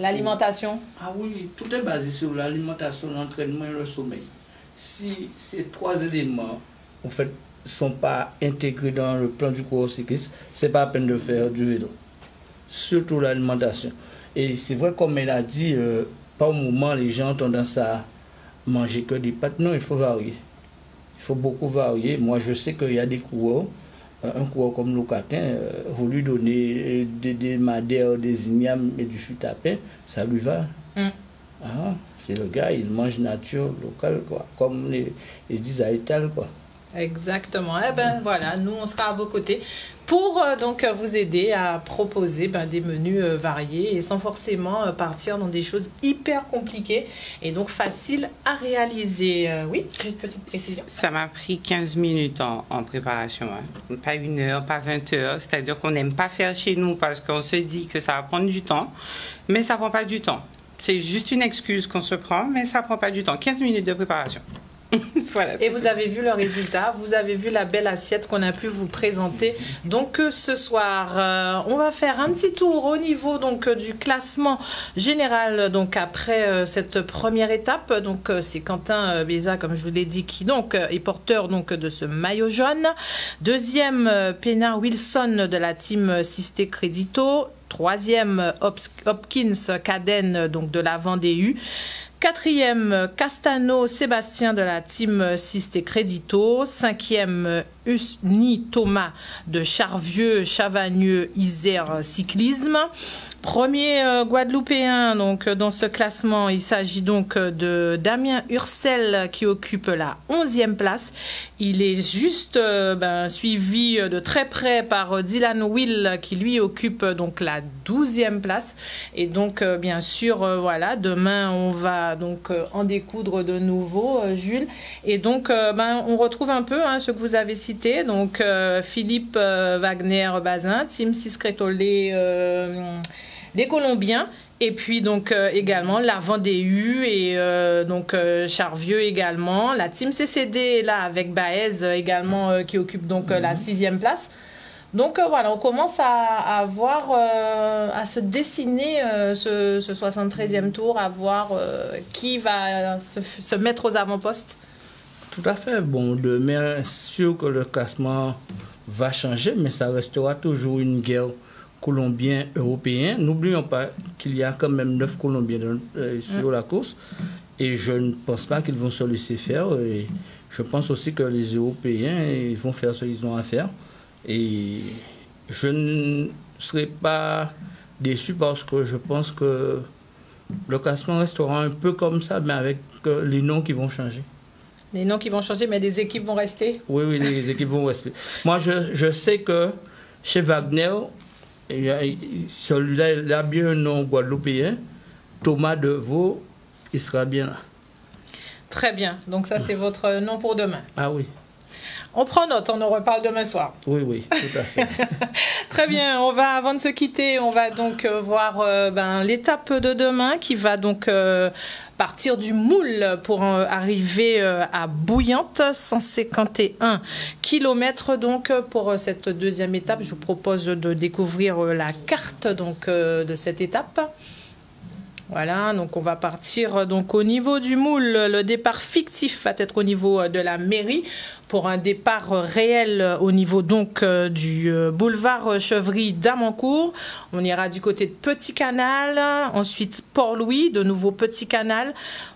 l'alimentation. Ah oui, tout est basé sur l'alimentation, l'entraînement et le sommeil. Si ces trois éléments en fait sont pas intégrés dans le plan du cours cycliste, c'est pas la peine de faire du vélo. Surtout l'alimentation. Et c'est vrai, comme elle a dit, par moment, les gens ont tendance à manger que des pâtes. Non, il faut varier. Il faut beaucoup varier. Moi, je sais qu'il y a des coureurs, un coureur comme Locatin, vous lui donnez des madères, des ignames et du fût à pain, ça lui va. Ah, c'est le gars, il mange nature locale, quoi. Comme les disent à Étal, quoi. Exactement. Voilà, nous on sera à vos côtés pour donc vous aider à proposer des menus variés et sans forcément partir dans des choses hyper compliquées et donc faciles à réaliser. Oui, j'ai une petite précision. Ça m'a pris 15 minutes en préparation, hein. Pas 1 heure, pas 20 heures. C'est-à-dire qu'on n'aime pas faire chez nous parce qu'on se dit que ça va prendre du temps, mais ça prend pas du temps. C'est juste une excuse qu'on se prend, mais ça prend pas du temps. 15 minutes de préparation. Voilà. Et vous avez vu le résultat, vous avez vu la belle assiette qu'on a pu vous présenter. Donc ce soir, on va faire un petit tour au niveau donc du classement général. Donc après cette première étape, donc c'est Quentin Béza, comme je vous l'ai dit, qui donc est porteur donc de ce maillot jaune. Deuxième, Pénard Wilson de la team Sisté Crédito. Troisième, Hopkins Caden donc de la Vendée U. Quatrième, Castano Sébastien de la team Sisté Crédito. Cinquième, Usni Thomas de Charvieux Chavagneux Isère Cyclisme. Premier Guadeloupéen donc dans ce classement, il s'agit donc de Damien Ursel qui occupe la 11e place. Il est juste suivi de très près par Dylan Will qui lui occupe donc la 12e place. Et donc bien sûr voilà, demain on va donc en découdre de nouveau, Jules. Et donc on retrouve un peu ce que vous avez cité, donc Philippe Wagner Bazin, Team Siscretolé les Colombiens, et puis donc également la Vendée U et donc Charvieux également, la team CCD là avec Baez également qui occupe donc la 6e place. Donc voilà, on commence à voir, à se dessiner ce 73e tour, à voir qui va se mettre aux avant-postes. Tout à fait. Bon, demain, sûr que le classement va changer, mais ça restera toujours une guerre colombiens européens. N'oublions pas qu'il y a quand même 9 Colombiens sur la course et je ne pense pas qu'ils vont se laisser faire. Et je pense aussi que les Européens ils vont faire ce qu'ils ont à faire. Et je ne serai pas déçu parce que je pense que le classement restera un peu comme ça, mais avec les noms qui vont changer. Les noms qui vont changer, mais les équipes vont rester? Oui, oui, les équipes vont rester. Moi, je sais que chez Wagner, celui-là, il a bien un nom guadeloupéen. Thomas Deveau, il sera bien là. Très bien. Donc ça, c'est votre nom pour demain. Ah oui. On prend note, on en reparle demain soir. Oui, oui, tout à fait. Très bien, avant de se quitter, on va donc voir l'étape de demain qui va donc partir du Moule pour arriver à Bouillante, 151 km donc pour cette deuxième étape. Je vous propose de découvrir la carte donc de cette étape. Voilà, donc on va partir donc au niveau du Moule. Le départ fictif va être au niveau de la mairie pour un départ réel au niveau donc du boulevard Chevry d'Amancourt. On ira du côté de Petit Canal, ensuite Port-Louis, de nouveau Petit Canal,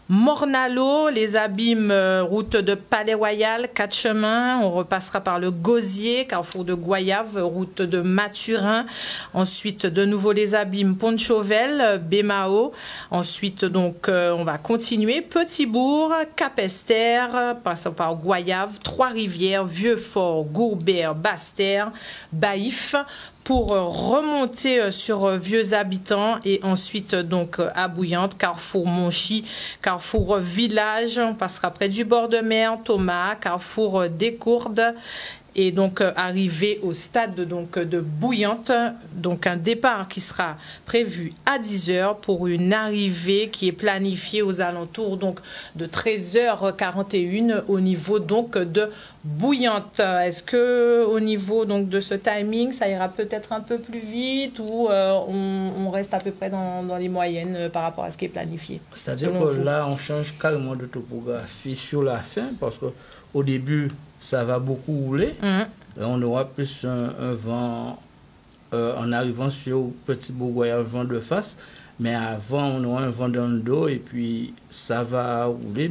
Mornalo, les Abîmes, route de Palais-Royal, 4 chemins. On repassera par le Gosier, carrefour de Goyave, route de Mathurin. Ensuite, de nouveau les Abîmes, Pont de Chauvel, Bémao. Ensuite, donc, on va continuer. Petit-Bourg, Cap-Esther, passant par Goyave, Trois-Rivières, Vieux-Fort, Gourbert, Basse-Terre, Baïf, pour remonter sur Vieux Habitants et ensuite donc à Bouillante, Carrefour Monchy, Carrefour Village, on passera près du bord de mer, Thomas, Carrefour des Courdes et donc arriver au stade donc de Bouillante, donc un départ qui sera prévu à 10 h pour une arrivée qui est planifiée aux alentours donc de 13h41 au niveau donc de Bouillante. Est-ce que au niveau donc de ce timing, ça ira peut-être un peu plus vite ou on reste à peu près dans les moyennes par rapport à ce qui est planifié? C'est-à-dire que là, on change carrément de topographie sur la fin parce que au début, ça va beaucoup rouler. Là, on aura plus un vent en arrivant sur Petit Bourgogne, un vent de face. Mais avant, on aura un vent dans le dos et puis ça va rouler.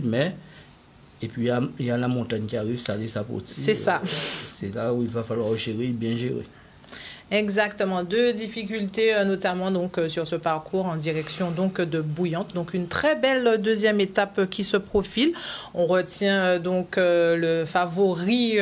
Et puis, il y a la montagne qui arrive, ça laisse apporter. C'est ça. C'est là où il va falloir gérer, bien gérer. Exactement, deux difficultés notamment donc sur ce parcours en direction donc de Bouillante. Donc une très belle deuxième étape qui se profile. On retient donc le favori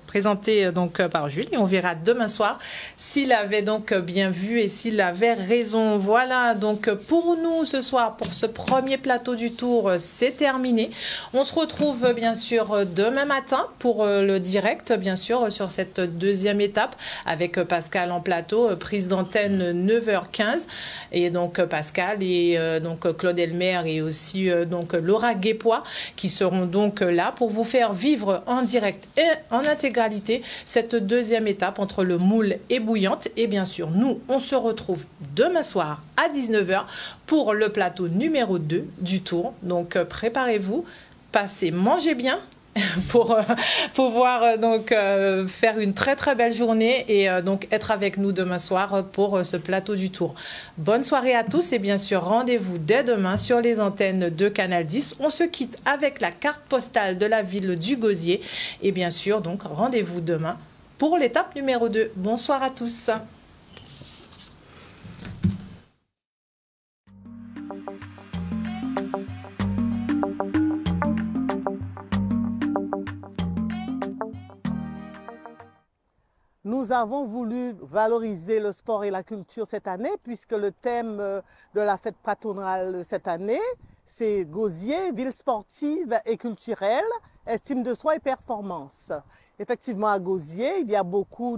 présenté donc par Jules et on verra demain soir s'il avait donc bien vu et s'il avait raison. Voilà donc pour nous ce soir pour ce premier plateau du Tour, c'est terminé. On se retrouve bien sûr demain matin pour le direct bien sûr sur cette deuxième étape avec Pascal en plateau, prise d'antenne 9h15 et donc Pascal et donc Claude Elmer et aussi donc Laura Guépois qui seront donc là pour vous faire vivre en direct et en intégralité cette deuxième étape entre le Moule et Bouillante. Et bien sûr nous on se retrouve demain soir à 19 h pour le plateau numéro 2 du Tour. Donc préparez-vous, passez, mangez bien pour pouvoir donc faire une très très belle journée et donc être avec nous demain soir pour ce plateau du Tour. Bonne soirée à tous et bien sûr rendez-vous dès demain sur les antennes de Canal 10. On se quitte avec la carte postale de la ville du Gosier et bien sûr donc rendez-vous demain pour l'étape numéro 2. Bonsoir à tous. Nous avons voulu valoriser le sport et la culture cette année puisque le thème de la fête patronale cette année, c'est Gosier, ville sportive et culturelle, estime de soi et performance. Effectivement, à Gosier, il y a beaucoup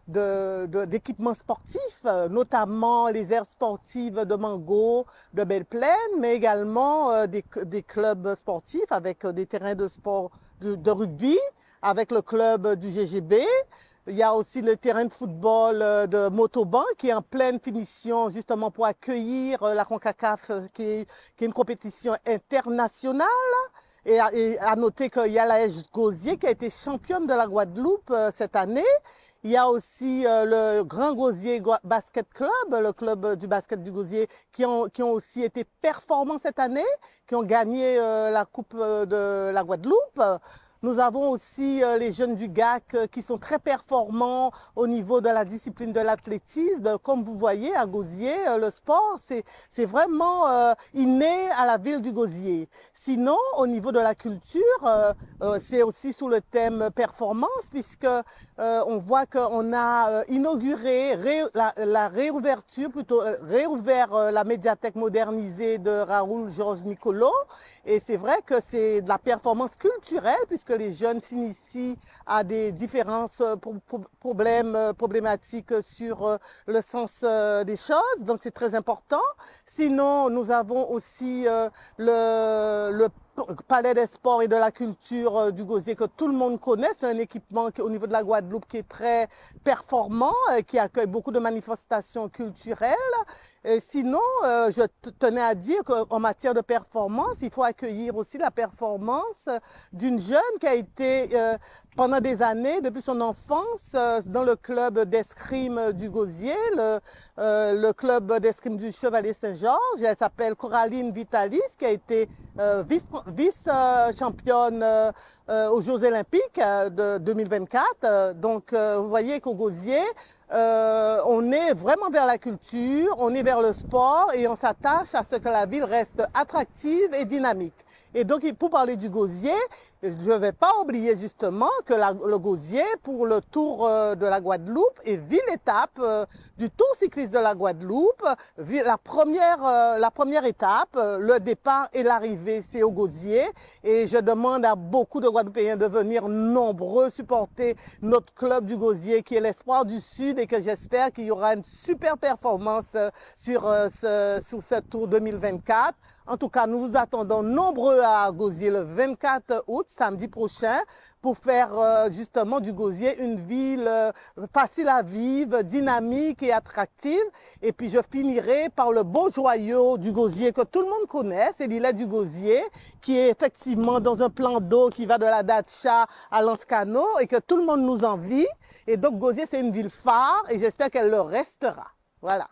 d'équipements sportifs, notamment les aires sportives de Mango, de Belle-Plaine, mais également des clubs sportifs avec des terrains de sport de rugby, avec le club du GGB. Il y a aussi le terrain de football de Motoban qui est en pleine finition justement pour accueillir la CONCACAF qui est une compétition internationale. Et à noter qu'il y a la S Gosier qui a été championne de la Guadeloupe cette année. Il y a aussi le Grand Gosier Basket Club, le club du basket du Gosier, qui ont aussi été performants cette année, qui ont gagné la Coupe de la Guadeloupe. Nous avons aussi les jeunes du GAC qui sont très performants au niveau de la discipline de l'athlétisme. Comme vous voyez, à Gosier, le sport, c'est vraiment inné à la ville du Gosier. Sinon, au niveau de la culture, c'est aussi sous le thème performance, puisque on voit qu'on a inauguré la réouverture, plutôt réouvert la médiathèque modernisée de Raoul Georges Nicolo. Et c'est vrai que c'est de la performance culturelle, puisque que les jeunes s'initient à des différentes problématiques sur le sens des choses. Donc c'est très important. Sinon, nous avons aussi le Palais des Sports et de la Culture du Gosier que tout le monde connaît. C'est un équipement qui, au niveau de la Guadeloupe qui est très performant, qui accueille beaucoup de manifestations culturelles. Et sinon, je tenais à dire qu'en matière de performance, il faut accueillir aussi la performance d'une jeune qui a été pendant des années, depuis son enfance, dans le club d'escrime du Gosier, le club d'escrime du Chevalier Saint-Georges. Elle s'appelle Coraline Vitalis, qui a été vice-championne aux Jeux Olympiques de 2024. Donc, vous voyez qu'au Gosier, on est vraiment vers la culture, on est vers le sport et on s'attache à ce que la ville reste attractive et dynamique. Et donc, pour parler du Gosier, je ne vais pas oublier justement que le Gosier, pour le Tour de la Guadeloupe, est ville-étape du Tour cycliste de la Guadeloupe. La première étape, le départ et l'arrivée, c'est au Gosier. Et je demande à beaucoup de Guadeloupéens de venir nombreux supporter notre club du Gosier, qui est l'espoir du Sud, et que j'espère qu'il y aura une super performance sur ce Tour 2024. En tout cas, nous vous attendons nombreux à Gosier le 24 août, samedi prochain, pour faire justement du Gosier une ville facile à vivre, dynamique et attractive. Et puis je finirai par le beau joyau du Gosier que tout le monde connaît, c'est l'îlet du Gosier, qui est effectivement dans un plan d'eau qui va de la Datcha à Lanscano et que tout le monde nous envie. Et donc Gosier, c'est une ville phare et j'espère qu'elle le restera. Voilà.